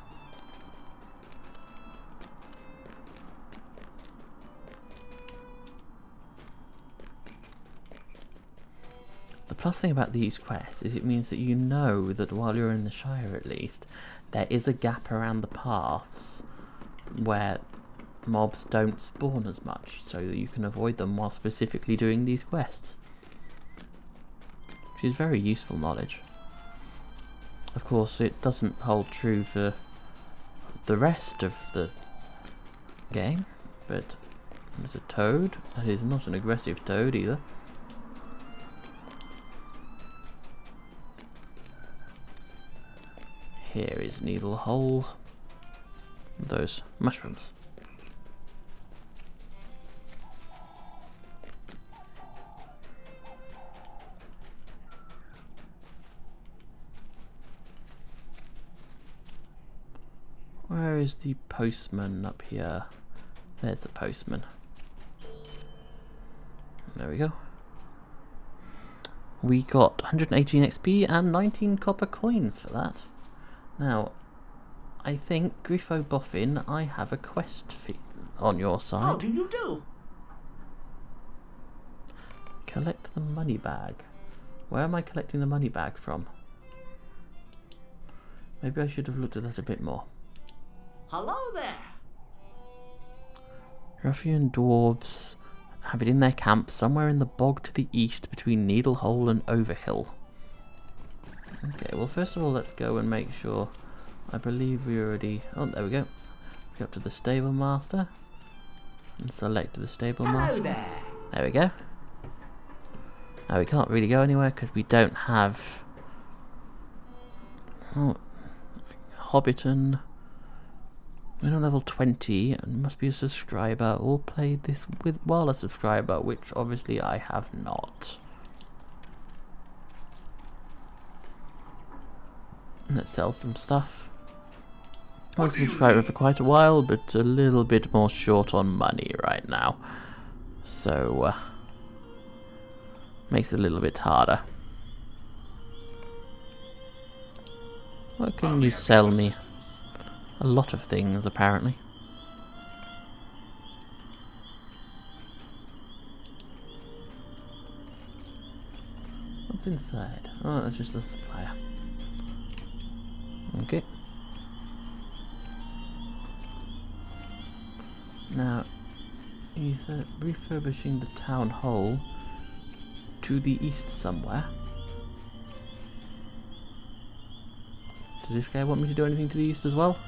A: The plus thing about these quests is it means that you know that while you're in the Shire at least, there is a gap around the paths where mobs don't spawn as much, so that you can avoid them while specifically doing these quests. Which is very useful knowledge. Of course, it doesn't hold true for the rest of the game, but there's a toad. That is not an aggressive toad either. Here is Needlehole. Those mushrooms. Where is the Postman up here? There's the Postman. There we go. We got 118 XP and 19 copper coins for that. Now, I think, Griffo Boffin, I have a quest on your side.
C: How do you do?
A: Collect the money bag. Where am I collecting the money bag from? Maybe I should have looked at that a bit more.
C: Hello there.
A: Ruffian dwarves have it in their camp somewhere in the bog to the east between Needlehole and Overhill. Okay, well first of all let's go and make sure. I believe we already... Oh, there we go. Go up to the stable master. And select the stable master.
B: there.
A: There we go. Now we can't really go anywhere because we don't have... Oh, Hobbiton. We're on level 20 and must be a subscriber. All played this while a subscriber, which obviously I have not. Let's sell some stuff. I was a subscriber for quite a while, but a little bit more short on money right now. So, makes it a little bit harder. What can you sell me? A lot of things, apparently. What's inside? Oh, that's just the supplier. Okay. Now, he's refurbishing the town hall to the east somewhere. Does this guy want me to do anything to the east as well?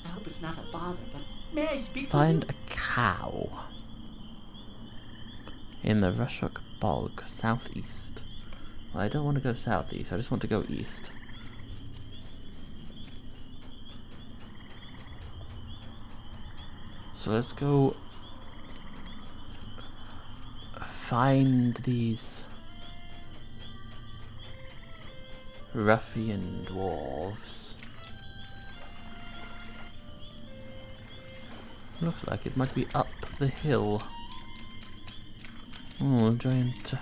C: I hope it's not a bother, but may I speak
A: Find
C: with
A: a cow in the Rushhook Bog, southeast. Well, I don't want to go southeast, I just want to go east. So let's go find these ruffian dwarves. Looks like it might be up the hill. Oh, giant.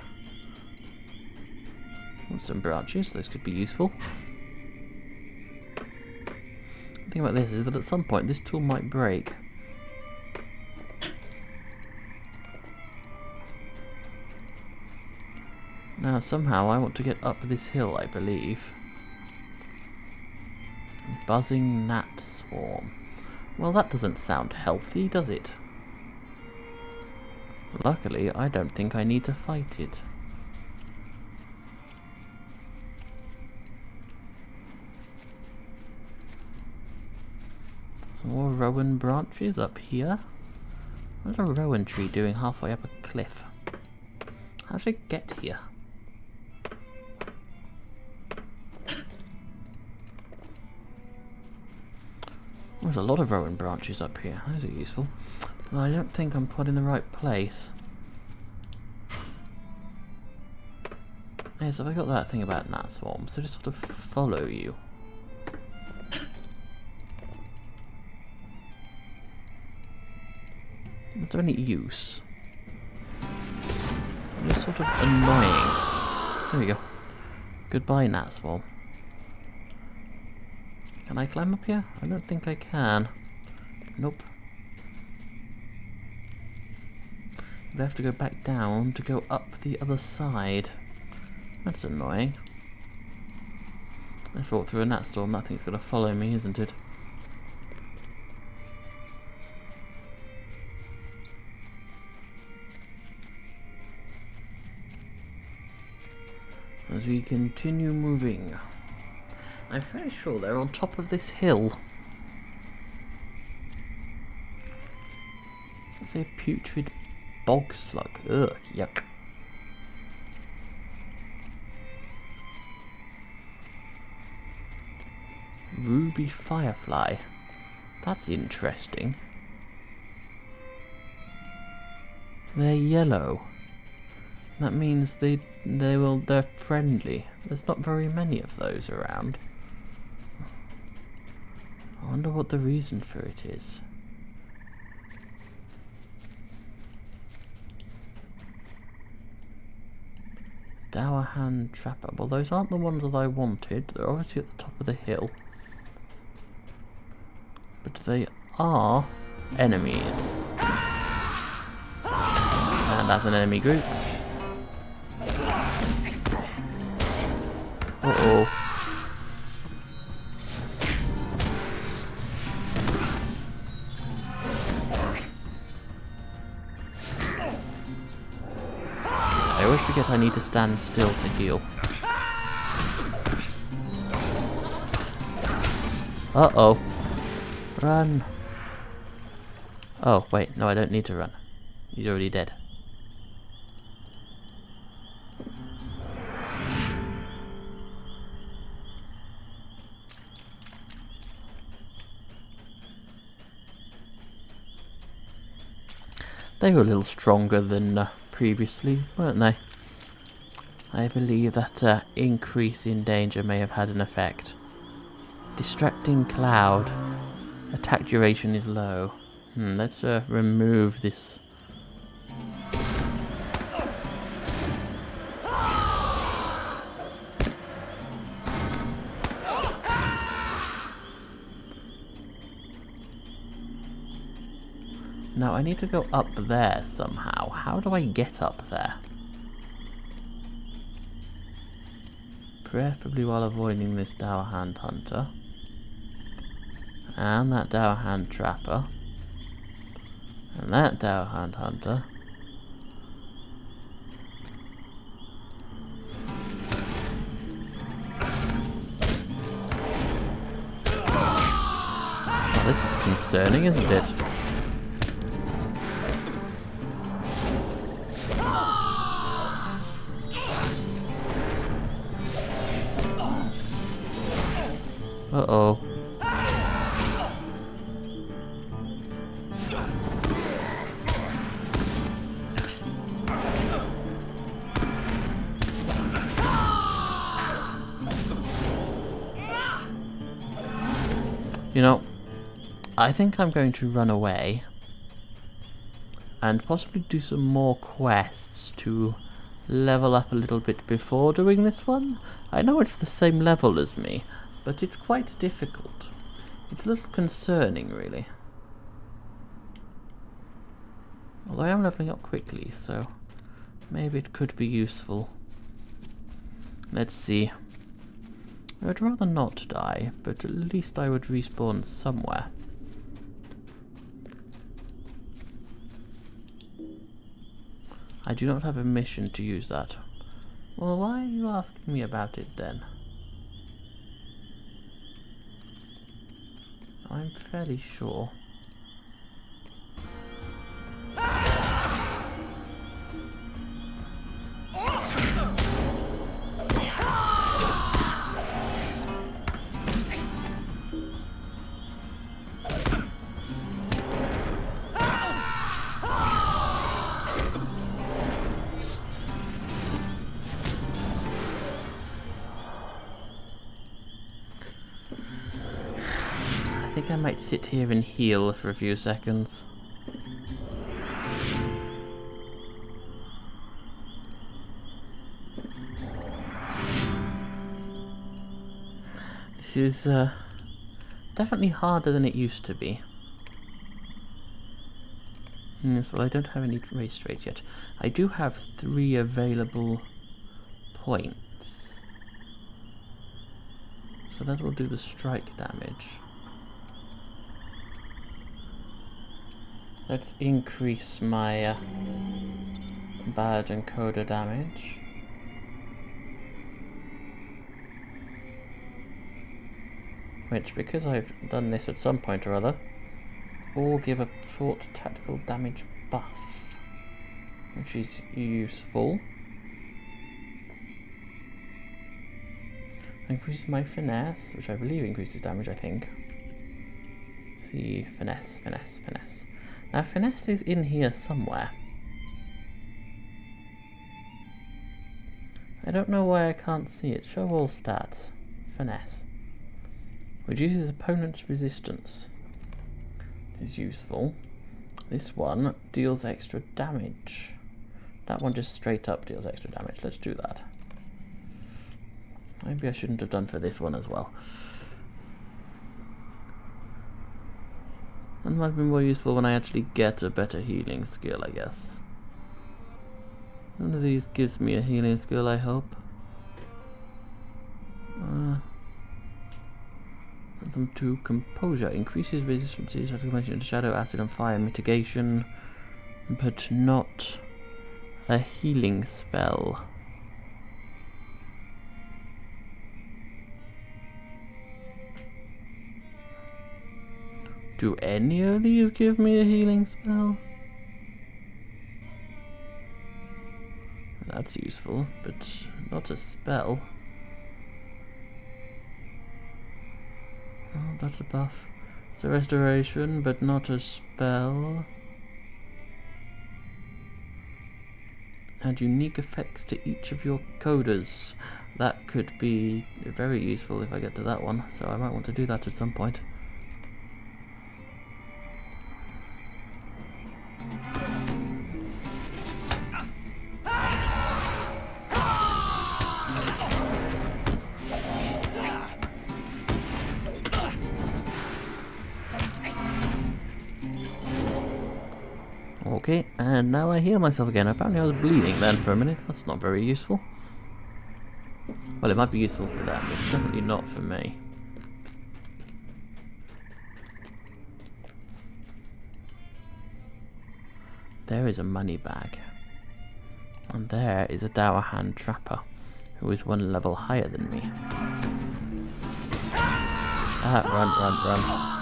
A: Want some branches, those could be useful. I think thing about this is that at some point this tool might break. Now somehow I want to get up this hill, I believe. Buzzing gnat swarm. Well, that doesn't sound healthy, does it? Luckily, I don't think I need to fight it. Some more rowan branches up here. What's a rowan tree doing halfway up a cliff? How did it get here? There's a lot of rowan branches up here. Those are useful. But I don't think I'm put in the right place. Yes, have I got that thing about gnat swarms? They just sort of follow you. Is there any use? They're just sort of annoying. There we go. Goodbye, gnat swarm. Can I climb up here? I don't think I can. Nope. I have to go back down to go up the other side. That's annoying. Let's walk through a gnat storm. That thing's going to follow me, isn't it? As we continue moving. I'm fairly sure they're on top of this hill. It's a putrid bog slug. Ugh, yuck. Ruby firefly. That's interesting. They're yellow. That means they're friendly. There's not very many of those around. I wonder what the reason for it is. Dowerhand Trapper. Well, those aren't the ones that I wanted. They're obviously at the top of the hill. But they are enemies. And that's an enemy group. Uh-oh. I always forget I need to stand still to heal. Uh-oh. Run. Oh, wait. No, I don't need to run. He's already dead. They were a little stronger than previously, weren't they? I believe that increase in danger may have had an effect. Distracting cloud. Attack duration is low. Let's remove this. Now I need to go up there somehow. How do I get up there? Preferably while avoiding this Dowerhand Hunter. And that Dowerhand Trapper. And that Dowerhand Hunter. Oh, this is concerning, isn't it? Uh-oh. You know, I think I'm going to run away and possibly do some more quests to level up a little bit before doing this one. I know it's the same level as me, but it's quite difficult. It's a little concerning, really. Although I am leveling up quickly, so maybe it could be useful. Let's see. I would rather not die, but at least I would respawn somewhere. I do not have a mission to use that. Well, why are you asking me about it then? I'm fairly sure. I think I might sit here and heal for a few seconds. This is definitely harder than it used to be. Yes, well, I don't have any race rates yet. I do have 3 available points. So that will do the strike damage. Let's increase my badge and coda damage. Which, because I've done this at some point or other, will give a short tactical damage buff, which is useful. Increases my finesse, which I believe increases damage, I think. See, finesse, finesse, finesse. Now, finesse is in here somewhere. I don't know why I can't see it. Show all stats. Finesse. Reduces opponent's resistance. Is useful. This one deals extra damage. That one just straight up deals extra damage. Let's do that. Maybe I shouldn't have done for this one as well. That might be more useful when I actually get a better healing skill, I guess. One of these gives me a healing skill, I hope. Them to composure. Increases resistances to shadow, acid and fire mitigation, but not a healing spell. Do any of these give me a healing spell? That's useful, but not a spell. Oh, that's a buff. It's a restoration, but not a spell. Add unique effects to each of your coders. That could be very useful if I get to that one, so I might want to do that at some point. Okay, and now I heal myself again. Apparently I was bleeding then for a minute. That's not very useful. Well, it might be useful for them, but it's definitely not for me. There is a money bag. And there is a Dower Hand Trapper, who is 1 level higher than me. Ah, run, run, run.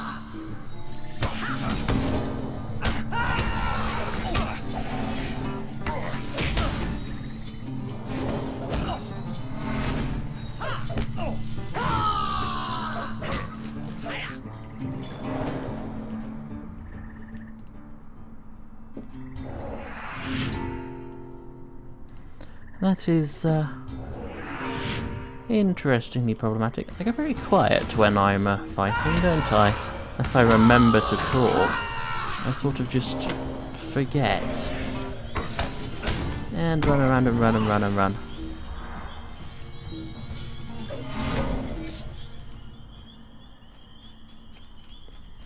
A: That is, interestingly problematic. I get very quiet when I'm fighting, don't I? If I remember to talk, I sort of just forget. And run around and run and run and run.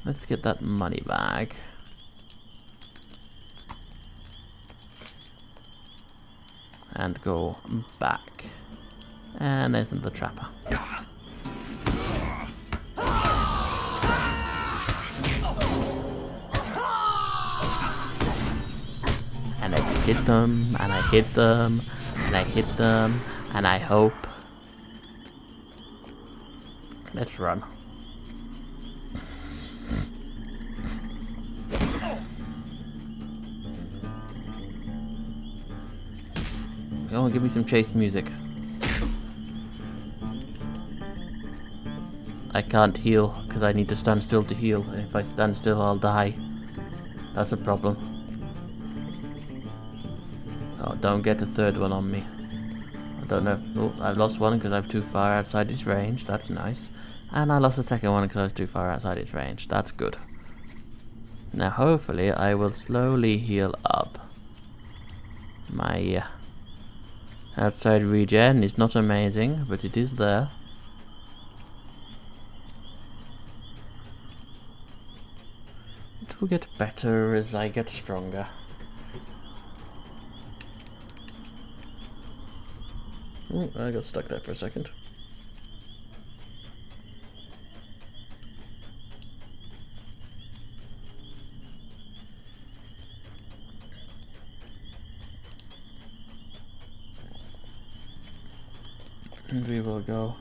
A: Let's get that money bag. And go back. And there's the trapper. And I just hit them, and I hit them, and I hit them, and I hope. Let's run. Oh, give me some chase music. I can't heal, because I need to stand still to heal. If I stand still, I'll die. That's a problem. Oh, don't get a third one on me. I don't know. Oh, I've lost one because I'm too far outside its range. That's nice. And I lost the second one because I was too far outside its range. That's good. Now, hopefully, I will slowly heal up. My outside regen is not amazing, but it is there. It will get better as I get stronger. Oh, I got stuck there for a second. And we will go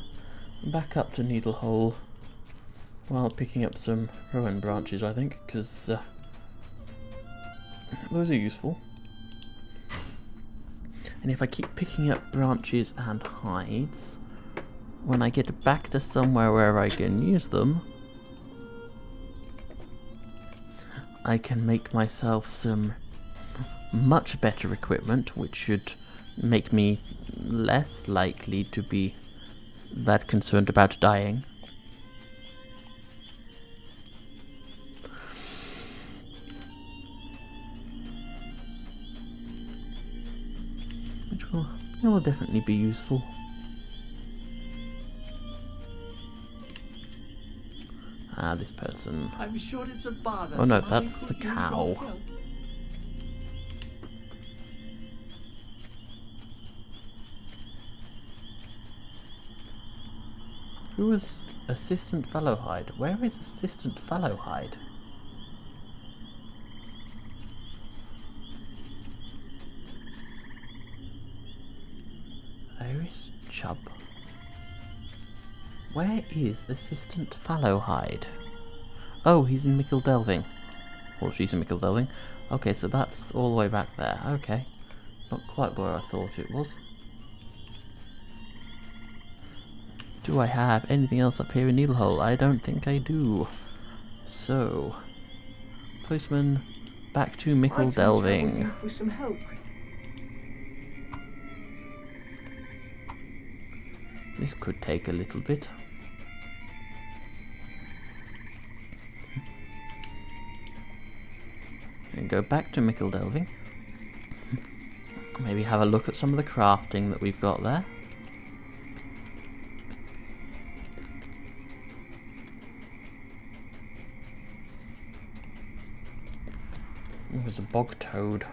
A: back up to Needle Hole while picking up some rowan branches, I think, because those are useful. And if I keep picking up branches and hides, when I get back to somewhere where I can use them, I can make myself some much better equipment, which should make me less likely to be that concerned about dying. Which will definitely be useful. Ah, this person.
C: I'm sure it's a bother.
A: Oh no,
C: I
A: that's
C: could
A: the
C: use your
A: cow.
C: help.
A: Who was Assistant Fallowhide? Where is Assistant Fallowhide? Where is Chubb? Where is Assistant Fallowhide? Oh, he's in Mickle Delving. Or she's in Mickle Delving. Okay, so that's all the way back there. Okay. Not quite where I thought it was. Do I have anything else up here in Needlehole? I don't think I do. So, Postman, back to Mickle
B: Might I trouble
A: Delving.
B: you for some help?
A: This could take a little bit. And go back to Mickle Delving. Maybe have a look at some of the crafting that we've got there. Oh, there's a bog toad.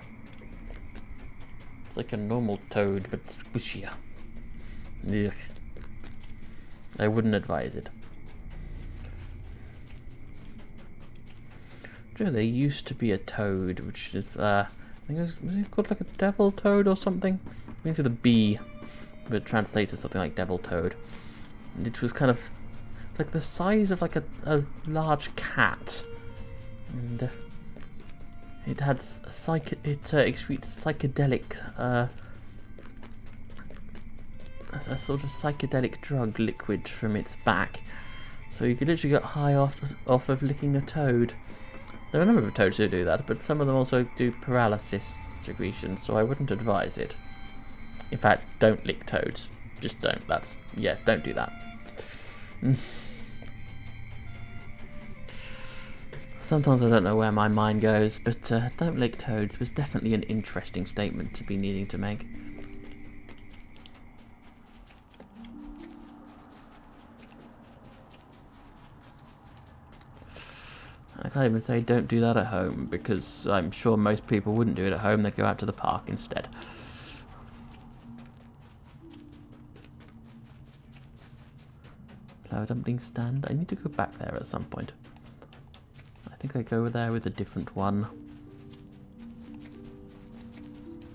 A: It's like a normal toad, but squishier. Ugh. I wouldn't advise it. Sure, there used to be a toad, which is, I think was it called like a devil toad or something? It begins with a B, but it translates as something like devil toad. And it was kind of like the size of like a large cat. And it had excreted psychedelic, a sort of psychedelic drug liquid from its back. So you could literally get high off of licking a toad. There are a number of toads who do that, but some of them also do paralysis secretions, so I wouldn't advise it. In fact, don't lick toads. Just don't. Don't do that. Sometimes I don't know where my mind goes, but don't lick toads was definitely an interesting statement to be needing to make. I can't even say don't do that at home, because I'm sure most people wouldn't do it at home, they'd go out to the park instead. Flower dumpling stand. I need to go back there at some point. I think I go there with a different one.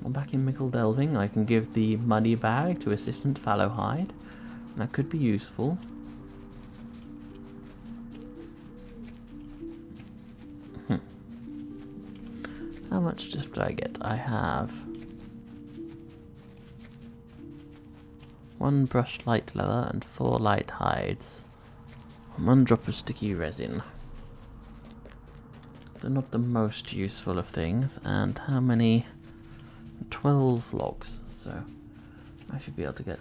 A: I'm back in Mickle Delving. I can give the money bag to Assistant Fallowhide. That could be useful. How much did I get? I have 1 brush light leather and 4 light hides. 1 drop of sticky resin. They're not the most useful of things. And how many? 12 logs. So I should be able to get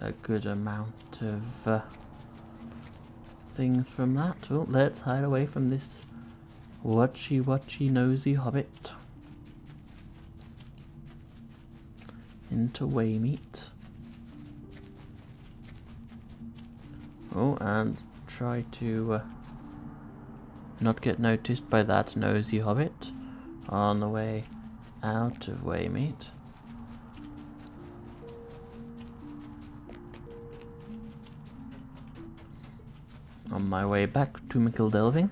A: a good amount of things from that. Oh, let's hide away from this watchy nosy hobbit. Into Waymeat. Oh, and try to not get noticed by that nosy hobbit on the way out of Waymeat. On my way back to Mickle Delving.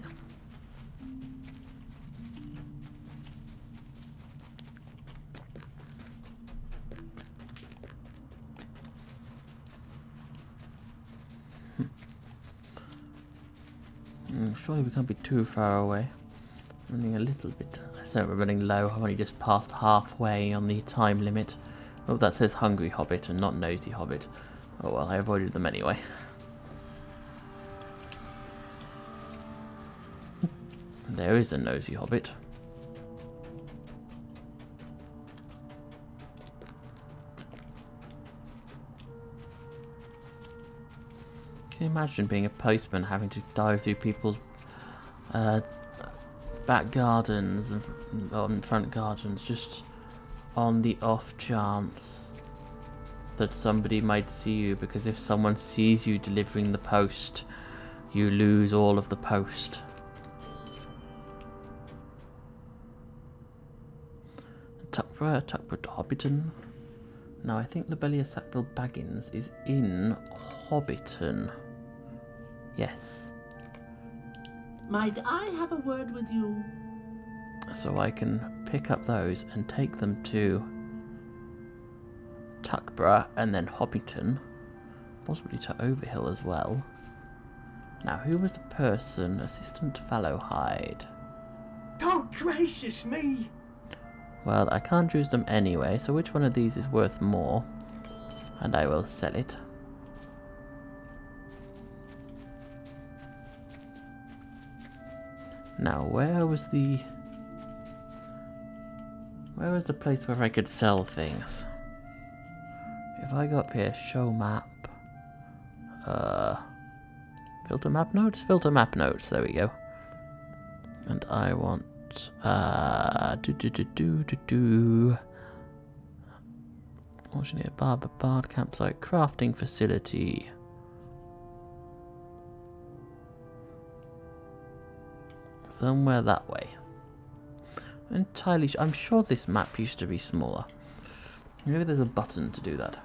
A: Surely we can't be too far away. Running a little bit. I said we're running low. I've only just passed halfway on the time limit. Oh, that says Hungry Hobbit and not Nosy Hobbit. Oh well, I avoided them anyway. There is a Nosy Hobbit. Can you imagine being a postman having to dive through people's back gardens and front gardens just on the off chance that somebody might see you, because if someone sees you delivering the post, you lose all of the post. Tuckborough to Hobbiton. Now I think Lobelia Sackville Baggins is in Hobbiton. Yes.
C: Might I have a word with you?
A: So I can pick up those and take them to Tuckborough and then Hobbiton, possibly to Overhill as well. Now, who was the person? Assistant Fallowhide.
B: Oh, gracious me!
A: Well, I can't use them anyway, so which one of these is worth more? And I will sell it. Now, where was the place where I could sell things? If I go up here, show map, filter map notes, there we go. And I want, Auctioneer, barber, bard, campsite, crafting facility. Somewhere that way. I'm sure this map used to be smaller. Maybe there's a button to do that.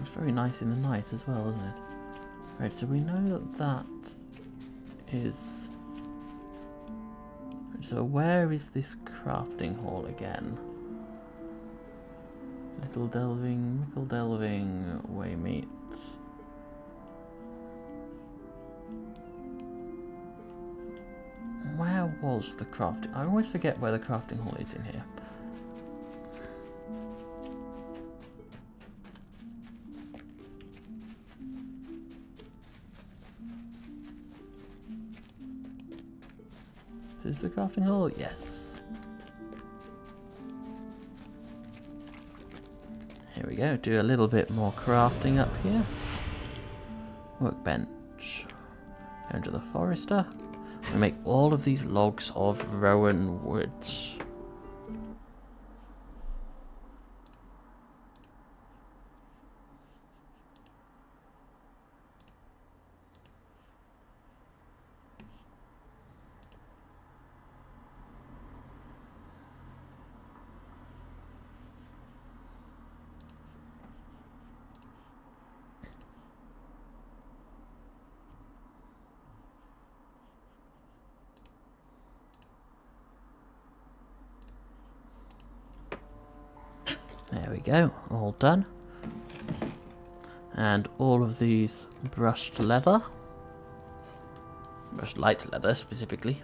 A: It's very nice in the night as well, isn't it? Right, so we know that is... So where is this crafting hall again? Little Delving, Mickle Delving, Waymeat. Where was the crafting? I always forget where the crafting hall is in here. Is the crafting hall? Yes. Here we go. Do a little bit more crafting up here. Workbench. Go into the forester. and make all of these logs of rowan wood. There we go, all done. And all of these brushed leather. Brushed light leather, specifically.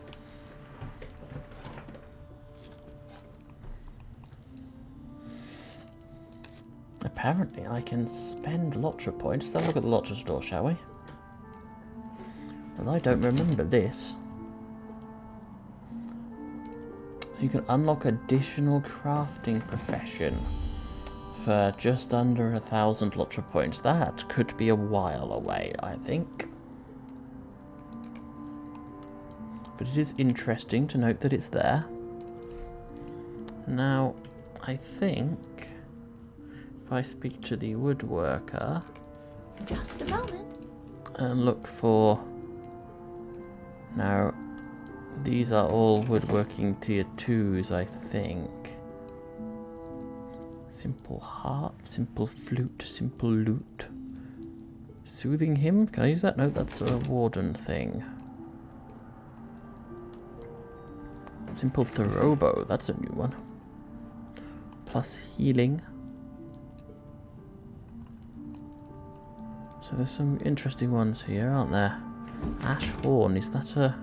A: Apparently I can spend LOTRO points. Let's have a look at the LOTRO store, shall we? Well, I don't remember this. So you can unlock additional crafting profession for just under 1,000 LOTRO points. That could be a while away, I think. But it is interesting to note that it's there. Now, I think if I speak to the woodworker...
E: Just a moment.
A: And look for... Now, these are all woodworking tier 2s, I think. Simple harp, simple flute, simple lute. Soothing hymn? Can I use that? No, that's a warden thing. Simple thorobo, that's a new one. Plus healing. So there's some interesting ones here, aren't there? Ash horn, is that a...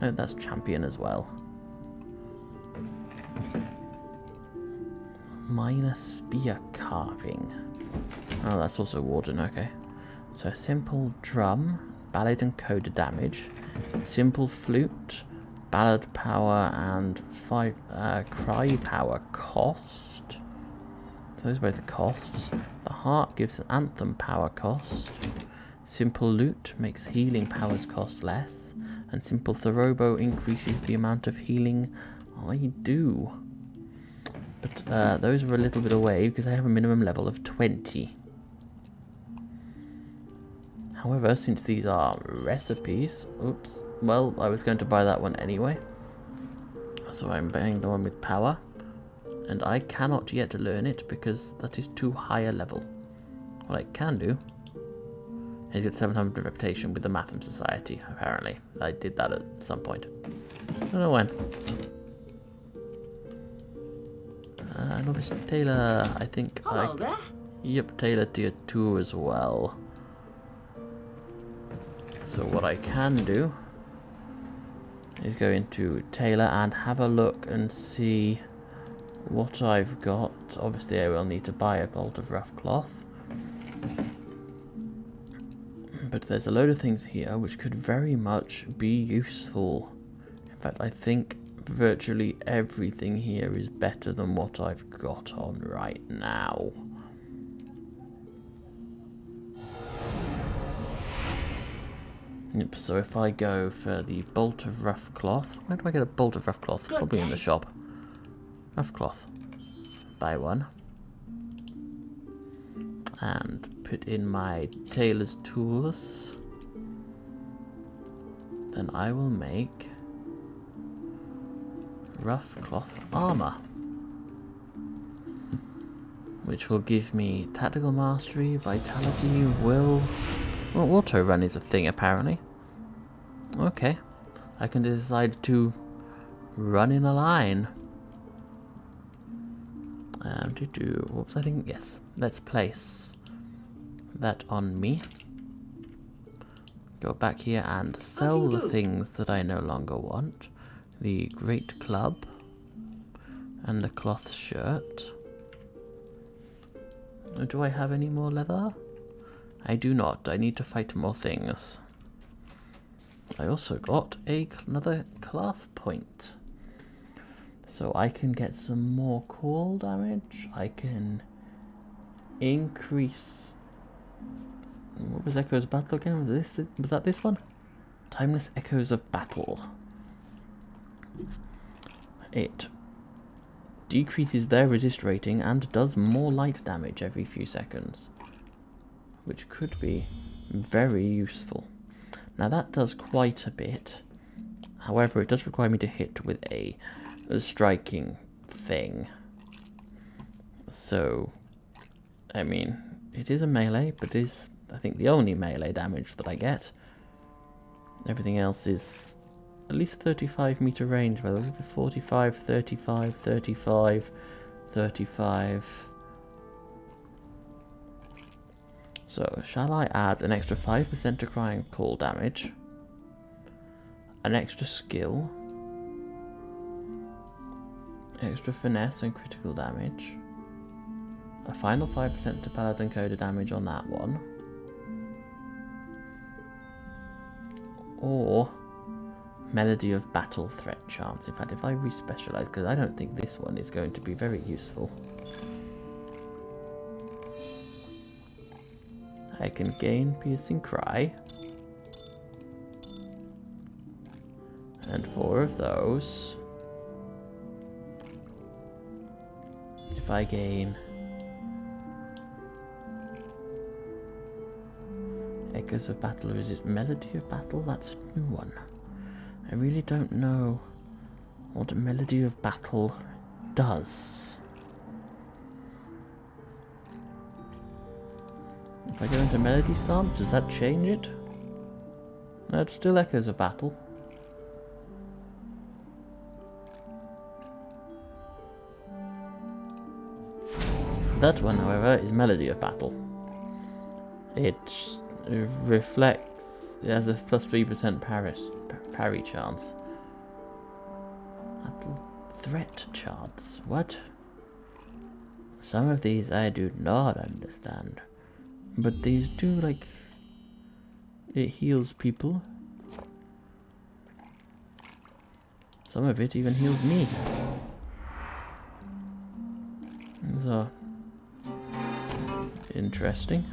A: No, that's champion as well. Minor spear carving. Oh, that's also warden, okay. So simple drum, ballad and coda damage, simple flute, ballad power and cry power cost. So those are both the costs. The harp gives an anthem power cost. Simple lute makes healing powers cost less. And simple thorobo increases the amount of healing I do. But those are a little bit away because I have a minimum level of 20. However, since these are recipes... Oops. Well, I was going to buy that one anyway. So I'm buying the one with power. And I cannot yet learn it because that is too high a level. What I can do is get 700 reputation with the Matham Society, apparently. I did that at some point. I don't know when. Novice Taylor, I think.
C: Hello there.
A: Yep, Taylor tier 2 as well. So what I can do is go into Taylor and have a look and see what I've got. Obviously I will need to buy a bolt of rough cloth. But there's a load of things here which could very much be useful. In fact, I think virtually everything here is better than what I've got on right now. Yep, so if I go for the bolt of rough cloth... Where do I get a bolt of rough cloth? Probably in the shop. Rough cloth. Buy one. And put in my tailor's tools. Then I will make rough cloth armor, which will give me tactical mastery, vitality, will... Well, auto run is a thing apparently. Okay, I can decide to run in a line. What was I thinking? Yes, let's place that on me. Go back here and sell the things that I no longer want. The great club and the cloth shirt. Do I have any more leather? I do not. I need to fight more things. I also got another class point. So I can get some more call damage. I can increase... What was Echoes of Battle again? Was that this one? Timeless Echoes of Battle. It decreases their resist rating and does more light damage every few seconds, which could be very useful. Now that does quite a bit. However, it does require me to hit with a striking thing. So, I mean, it is a melee, but it is, I think, the only melee damage that I get. Everything else is at least 35 meter range, by the way, 45, 35, 35, 35. So, shall I add an extra 5% to cry and call damage? An extra skill? Extra finesse and critical damage? A final 5% to paladin coda damage on that one? Or Melody of Battle threat chance. In fact, if I respecialize, because I don't think this one is going to be very useful. I can gain Piercing Cry. And 4 of those. If I gain Echoes of Battle, or is it Melody of Battle? That's a new one. I really don't know what Melody of Battle does. If I go into Melody Stomp, does that change it? No, it's still Echoes of Battle. That one, however, is Melody of Battle. It reflects, it has a plus 3% parry chance. Threat chance, what? Some of these I do not understand. But these do, like, it heals people. Some of it even heals me. So, interesting.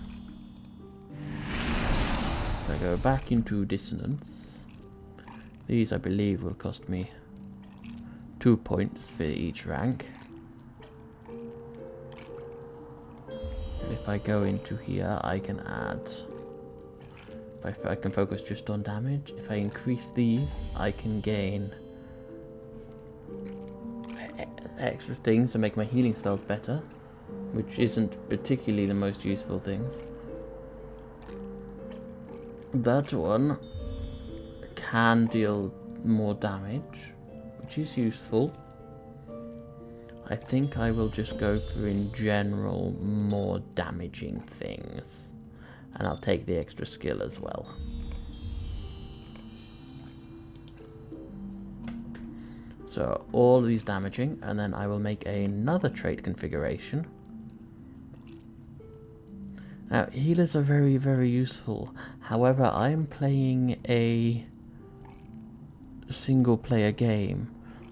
A: If I go back into Dissonance, these I believe will cost me 2 points for each rank. And if I go into here, I can add, if I can focus just on damage. If I increase these, I can gain extra things to make my healing spells better, which isn't particularly the most useful things. That one can deal more damage, which is useful. I think I will just go for, in general, more damaging things. And I'll take the extra skill as well. So, all of these damaging, and then I will make another trait configuration. Now, healers are very, very useful. However, I am playing a single-player game,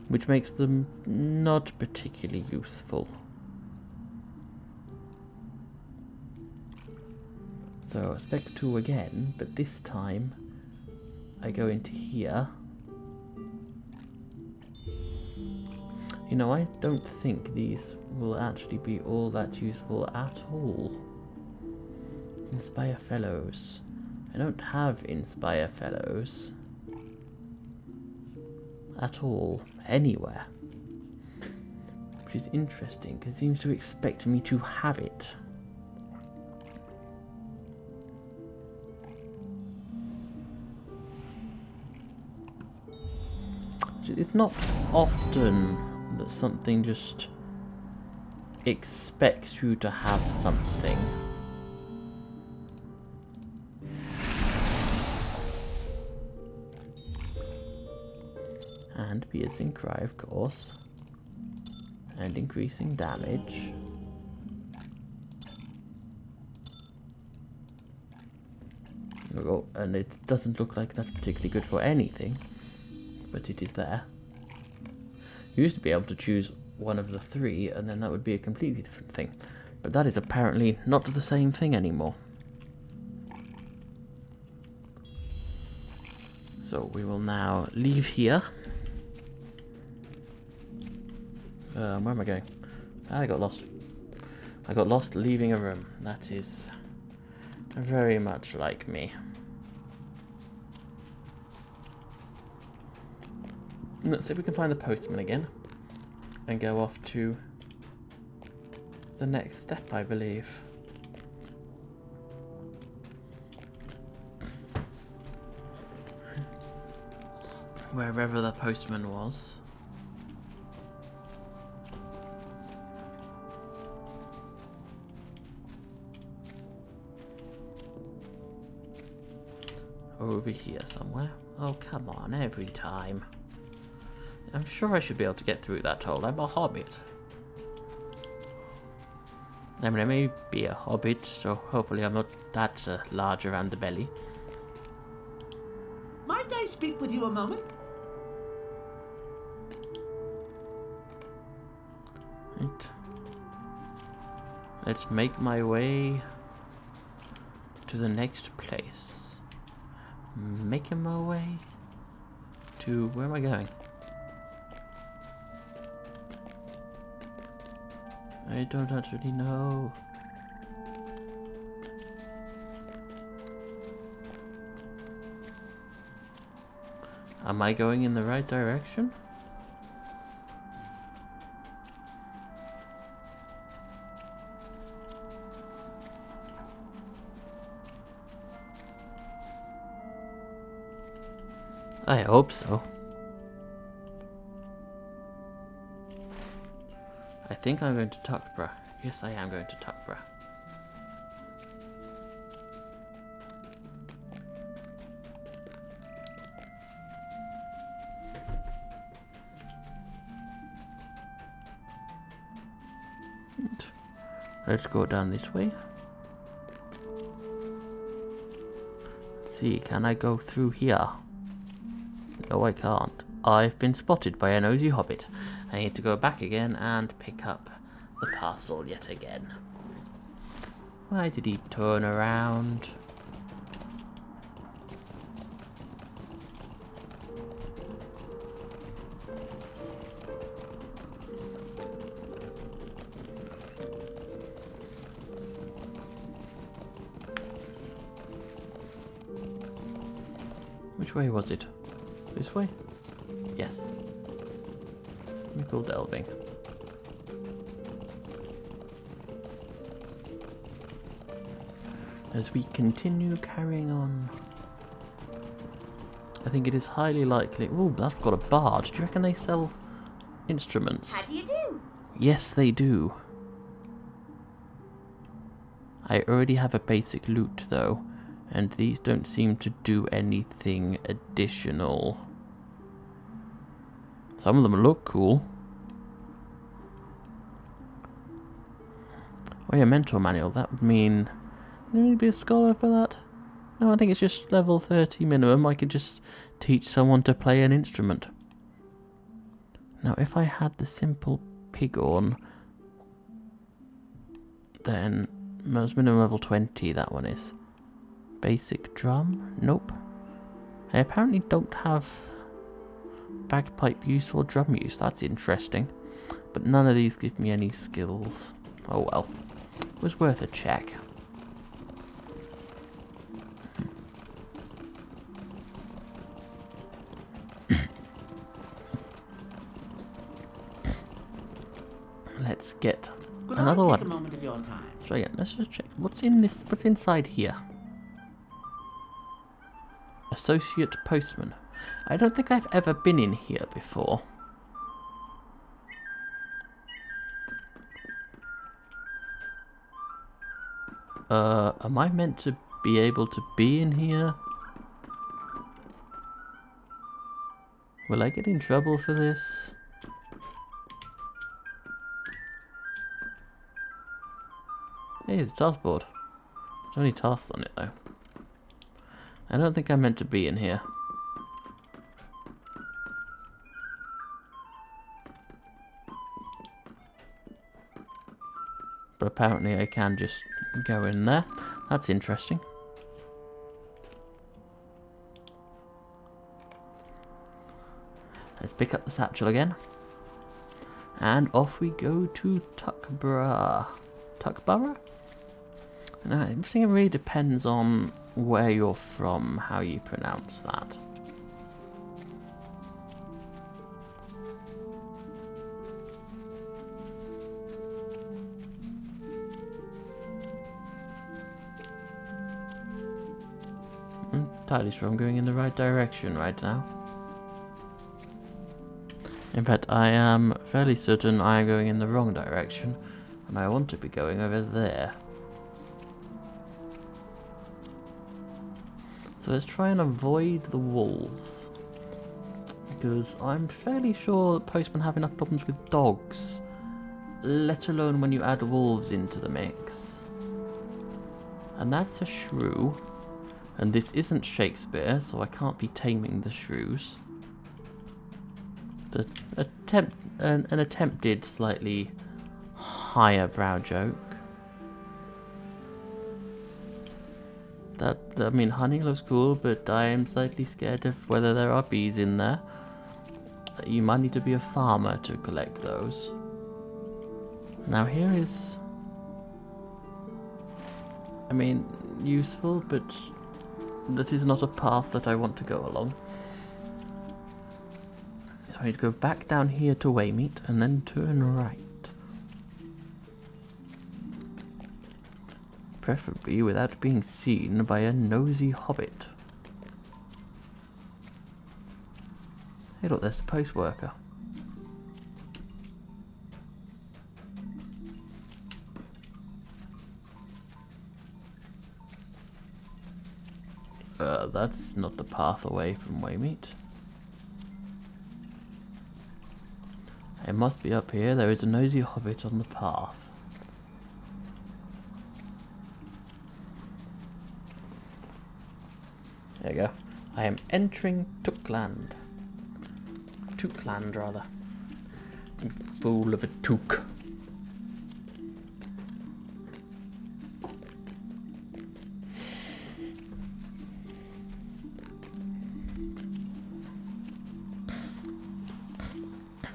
A: which makes them not particularly useful. So, Spec 2 again, but this time I go into here. You know, I don't think these will actually be all that useful at all. Inspire Fellows. I don't have Inspire Fellows at all, anywhere. Which is interesting, because it seems to expect me to have it. It's not often that something just expects you to have something. And Piercing Cry, of course. And increasing damage. Oh, and it doesn't look like that's particularly good for anything, but it is there. You used to be able to choose one of the three, and then that would be a completely different thing. But that is apparently not the same thing anymore. So we will now leave here. Where am I going? I got lost. I got lost leaving a room. That is very much like me. Let's see if we can find the postman again. And go off to the next step, I believe. Wherever the postman was. Over here somewhere. Oh, come on, every time. I'm sure I should be able to get through that hole. I'm a hobbit. I mean, I may be a hobbit, so hopefully I'm not that large around the belly.
C: Might I speak with you a moment?
A: Right. Let's make my way to the next place. Making my way to... where am I going? I don't actually know. Am I going in the right direction? I hope so. I think I'm going to Tuckborough. Yes, I am going to Tuckborough. Let's go down this way. Let's see, can I go through here? No, I can't. I've been spotted by a nosy hobbit. I need to go back again and pick up the parcel yet again. Why did he turn around? Which way was it? This way? Yes. Mickle delving. As we continue carrying on, I think it is highly likely... Ooh, that's got a bard. Do you reckon they sell instruments?
E: How do you do?
A: Yes, they do. I already have a basic lute, though, and these don't seem to do anything additional. Some of them look cool. Oh yeah, mentor manual. That would mean... do you need to be a scholar for that? No, I think it's just level 30 minimum. I could just teach someone to play an instrument. Now, if I had the simple pigorn, then most minimum level 20, that one is. Basic drum? Nope. I apparently don't have bagpipe use or drum use. That's interesting. But none of these give me any skills. Oh well. It was worth a check. Let's get
C: Could
A: another
C: I take
A: one.
C: a moment of your time?
A: So again, let's just check. What's in this? What's inside here? Associate postman. I don't think I've ever been in here before. Am I meant to be able to be in here? Will I get in trouble for this? Hey, it's a taskboard. There's only tasks on it though. I don't think I'm meant to be in here. But apparently I can just go in there. That's interesting. Let's pick up the satchel again. And off we go to Tuckborough. Tuckborough? Now, I think it really depends on where you're from, how you pronounce that. I'm entirely sure I'm going in the right direction right now. In fact, I am fairly certain I am going in the wrong direction, and I want to be going over there. So let's try and avoid the wolves, because I'm fairly sure that Postman have enough problems with dogs, let alone when you add wolves into the mix. And that's a shrew, and this isn't Shakespeare, so I can't be taming the shrews. An attempted slightly higher brow joke. I mean, honey looks cool, but I am slightly scared of whether there are bees in there. You might need to be a farmer to collect those. Now here is, I mean, useful, but that is not a path that I want to go along. So I need to go back down here to Waymeet and then turn right. Preferably without being seen by a nosy hobbit. Hey look, there's the post worker. That's not the path away from Waymeet. It must be up here. There is a nosy hobbit on the path. There you go. I am entering Tookland. Tookland, rather. You fool of a took.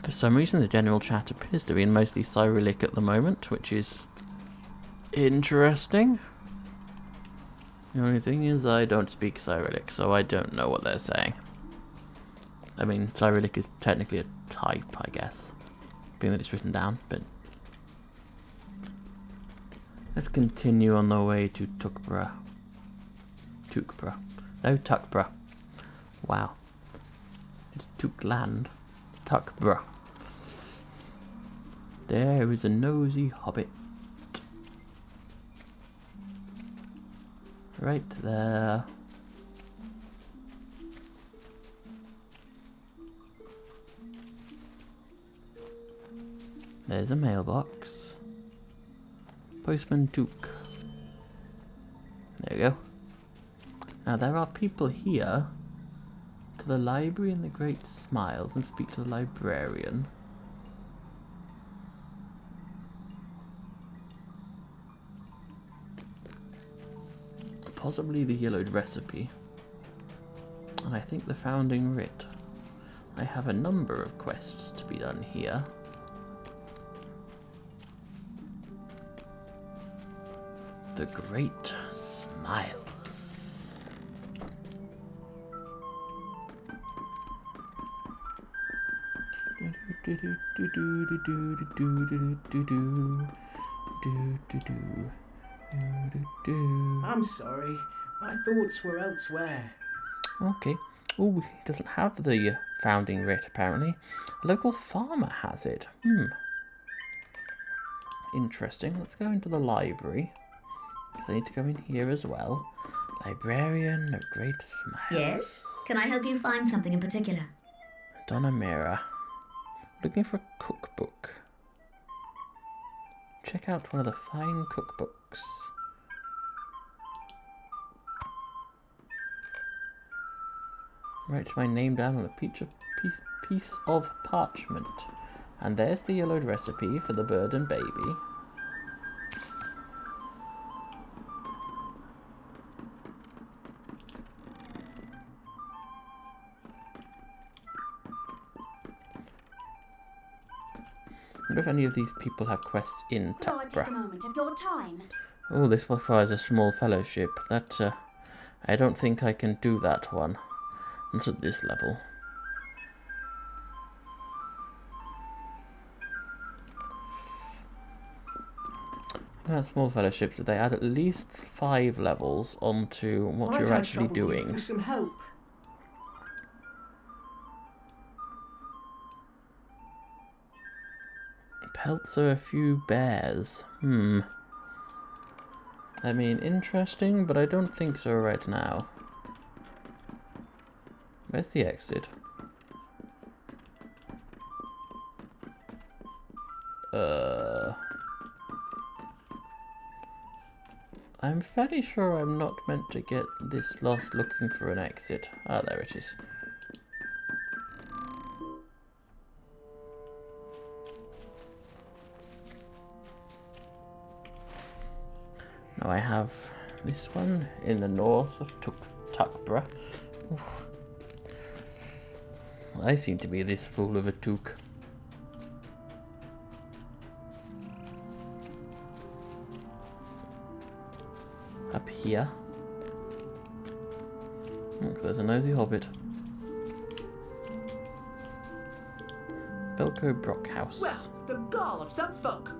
A: For some reason, the general chat appears to be in mostly Cyrillic at the moment, which is interesting. The only thing is I don't speak Cyrillic, so I don't know what they're saying. I mean, Cyrillic is technically a type, I guess, being that it's written down, but... Let's continue on the way to Tuckborough. Tuckborough. No, Tuckborough. Wow. It's Tookland. Tuckborough. There is a nosy hobbit. Right there. There's a mailbox. Postman Took. There we go. Now there are people here. To the library and the Great Smiles and speak to the librarian. Possibly the yellowed recipe. And I think the founding writ. I have a number of quests to be done here. The Great Smiles.
B: I'm sorry. My thoughts were elsewhere.
A: Okay. Oh, he doesn't have the founding writ, apparently. A local farmer has it. Interesting. Let's go into the library. I need to go in here as well. Librarian of Great Smiles.
F: Yes? Can I help you find something in particular?
A: Donna Mira. Looking for a cookbook. Check out one of the fine cookbooks. Write my name down on a piece of parchment. And there's the yellowed recipe for the bird and baby. if any of these people have quests in
E: Could I take a
A: Tuckborough.
E: moment of your time?
A: Oh, this requires a small fellowship. That, I don't think I can do that one. Not at this level. Small fellowships, they add at least 5 levels onto what
B: Might
A: you're
B: I
A: actually
B: trouble you
A: doing.
B: for some help?
A: Pelts are a few bears. I mean, interesting, but I don't think so right now. Where's the exit? I'm fairly sure I'm not meant to get this lost looking for an exit. Ah, there it is. Now I have this one in the north of Tuckborough. I seem to be this fool of a took. Up here. Look, there's a nosy hobbit. Belko Brockhouse.
C: Well, the gall of some folk.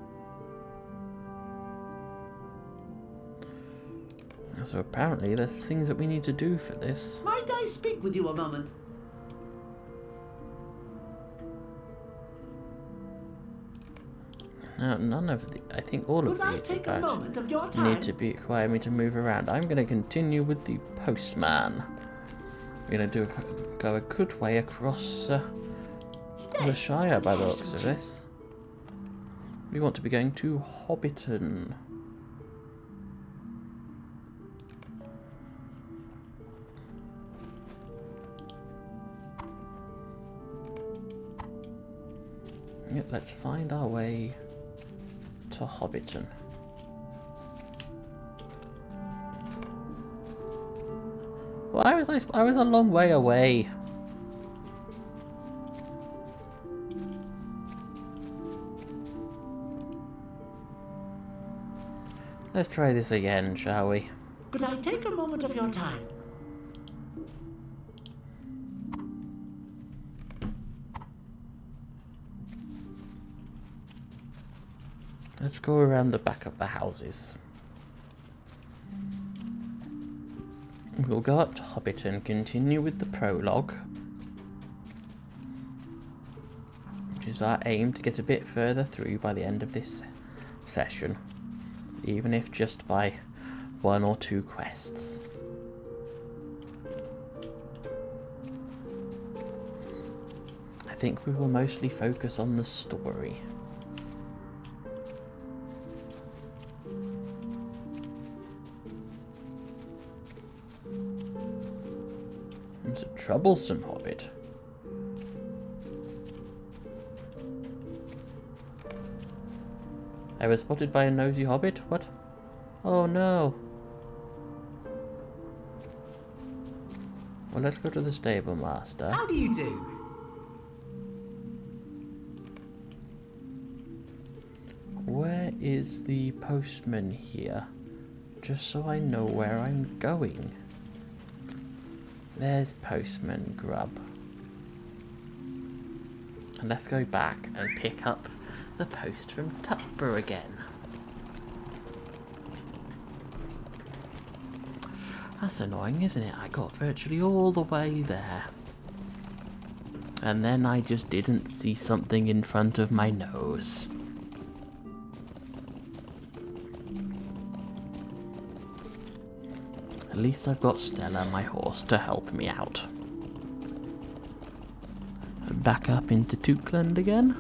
A: So apparently there's things that we need to do for this.
C: Might I speak with you a moment?
A: Now, none of the... I think all of
C: Could I
A: these, in
C: take a
A: fact,
C: moment of your time?
A: need to require me to move around. I'm going to continue with the Postman. We're going to go a good way across
C: Stay.
A: the Shire by the
C: Have
A: looks
C: some
A: of
C: tea.
A: this. We want to be going to Hobbiton. Yep, let's find our way to Hobbiton. Why was I was a long way away. Let's try this again, shall we?
C: Could I take a moment of your time?
A: Let's go around the back of the houses. We'll go up to Hobbiton, continue with the prologue, which is our aim to get a bit further through by the end of this session, even if just by 1 or 2 quests. I think we will mostly focus on the story. It's a troublesome hobbit. I was spotted by a nosy hobbit? What? Oh no. Well, let's go to the stable master.
B: How do you do?
A: Where is the postman here? Just so I know where I'm going. There's Postman Grub. And let's go back and pick up the post from Tuckborough again. That's annoying, isn't it? I got virtually all the way there. And then I just didn't see something in front of my nose. At least I've got Stella, my horse, to help me out. Back up into Tookland again.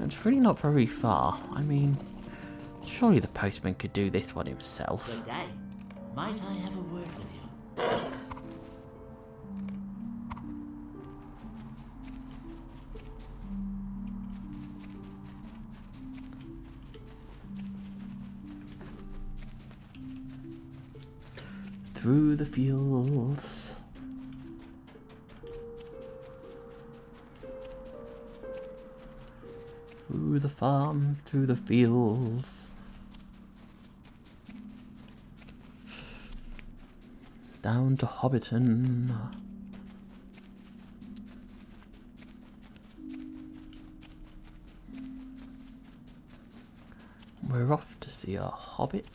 A: It's really not very far. I mean, surely the postman could do this one himself.
C: Good day. Might I have a word with you?
A: Through the fields. Through the farms, through the fields. Down to Hobbiton. We're off to see a hobbit.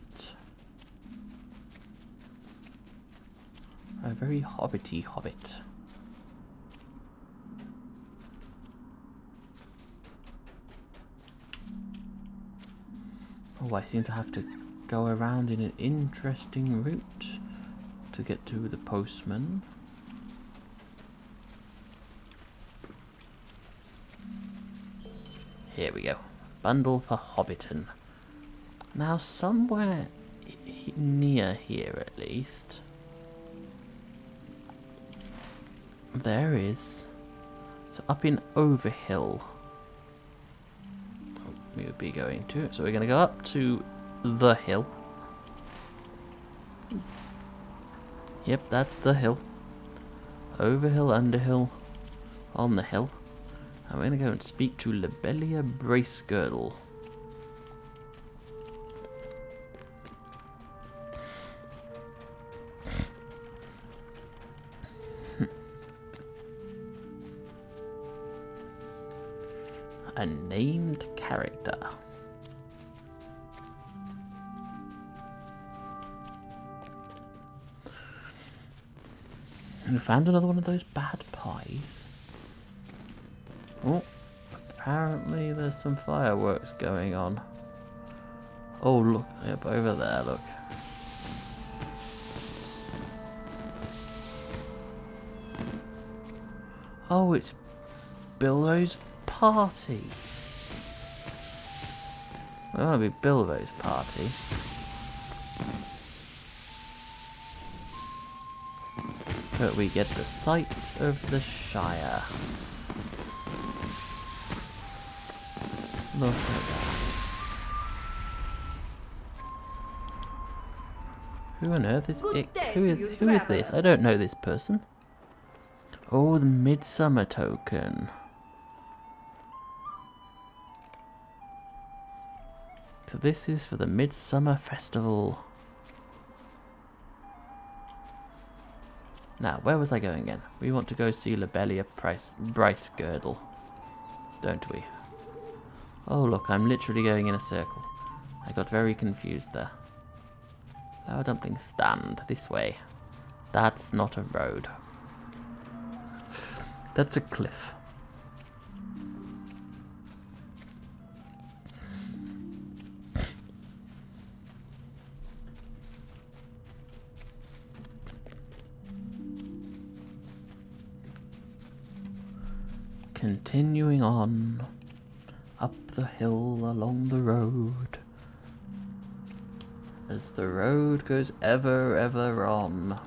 A: A very hobbity hobbit. Oh, I seem to have to go around in an interesting route to get to the postman. Here we go. Bundle for Hobbiton. Now, somewhere near here at least, there is. So up in Overhill. We would be going to. So we're going to go up to the hill. Yep, that's the hill. Overhill, Underhill, on the hill. And we're going to go and speak to Lobelia Bracegirdle. A named character. We found another one of those bad pies. Oh, apparently there's some fireworks going on. Oh, look, yep, over there, look. Oh, it's Bilbo's party. Well, it'll be Bilbo's party. But we get the sights of the Shire. Look at that. Who on earth is it? Who is this? I don't know this person. Oh, the Midsummer token. So this is for the Midsummer Festival. Now, where was I going again? We want to go see Lobelia Bracegirdle, don't we? Oh look, I'm literally going in a circle. I got very confused there. Flower dumpling stand, this way. That's not a road. That's a cliff. Continuing on, up the hill along the road, as the road goes ever, ever on.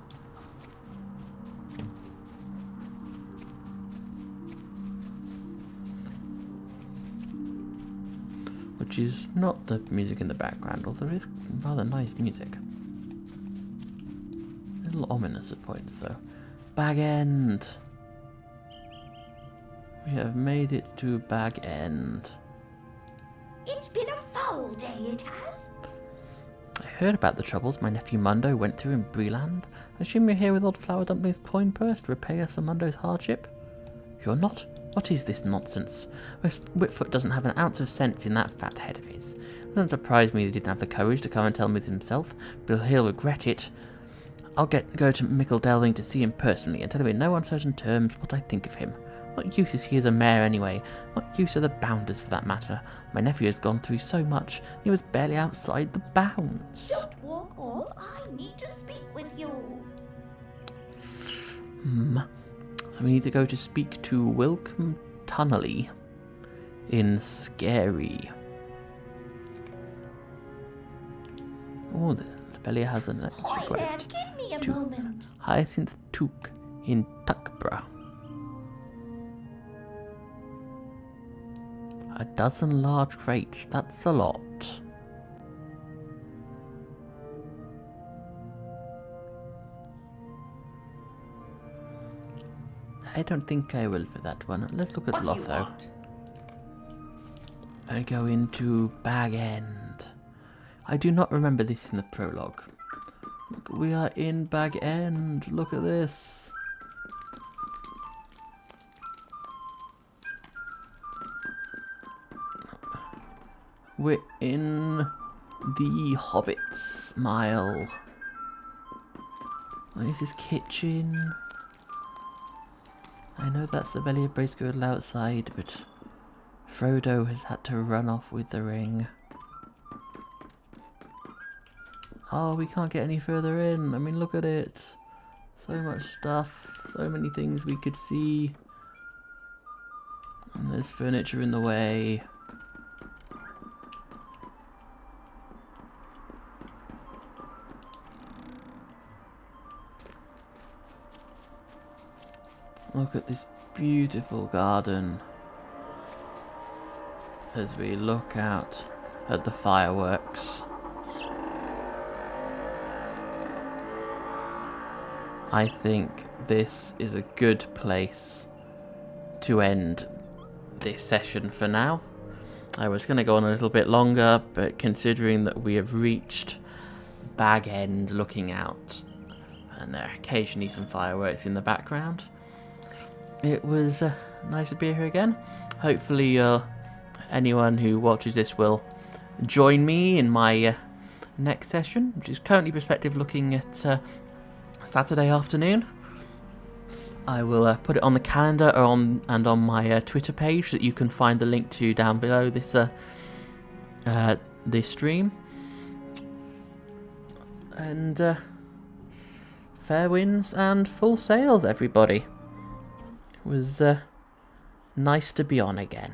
A: Which is not the music in the background, although it is rather nice music. A little ominous at points though. Bag End! We have made it to Bag End.
E: It's been a foul day, it has.
A: I heard about the troubles my nephew Mundo went through in Breland. I assume you're here with old Flower Dumpling's coin purse to repay us for Mundo's hardship? You're not? What is this nonsense? Whitfoot doesn't have an ounce of sense in that fat head of his. It doesn't surprise me that he didn't have the courage to come and tell me himself, but he'll regret it. I'll go to Mickle Delving to see him personally and tell him in no uncertain terms what I think of him. What use is he as a mayor anyway? What use are the bounders for that matter? My nephew has gone through so much, he was barely outside the bounds.
E: Don't walk off, I need to speak with you.
A: So we need to go to speak to Wilcom Tunnelly in Scary. Oh, the Lobelia has a next
E: Why there,
A: request.
E: give me a
A: To
E: moment.
A: Hyacinth Took in Tuckborough. A dozen large crates, that's a lot. I don't think I will for that one. Let's look at
C: What do you
A: Lotho.
C: want?
A: and go into Bag End. I do not remember this in the prologue. Look, we are in Bag End. Look at this. We're in the Hobbit's Mile. What is this kitchen? I know that's the belly of Brace Girdle outside, but Frodo has had to run off with the ring. Oh, we can't get any further in. I mean, look at it. So much stuff. So many things we could see. And there's furniture in the way. Look at this beautiful garden as we look out at the fireworks. I think this is a good place to end this session for now. I was going to go on a little bit longer, but considering that we have reached Bag End looking out, and there are occasionally some fireworks in the background, it was nice to be here again. Hopefully anyone who watches this will join me in my next session, which is currently perspective looking at Saturday afternoon. I will put it on the calendar and on my Twitter page that you can find the link to down below this this stream. And fair winds and full sails, everybody. It was nice to be on again.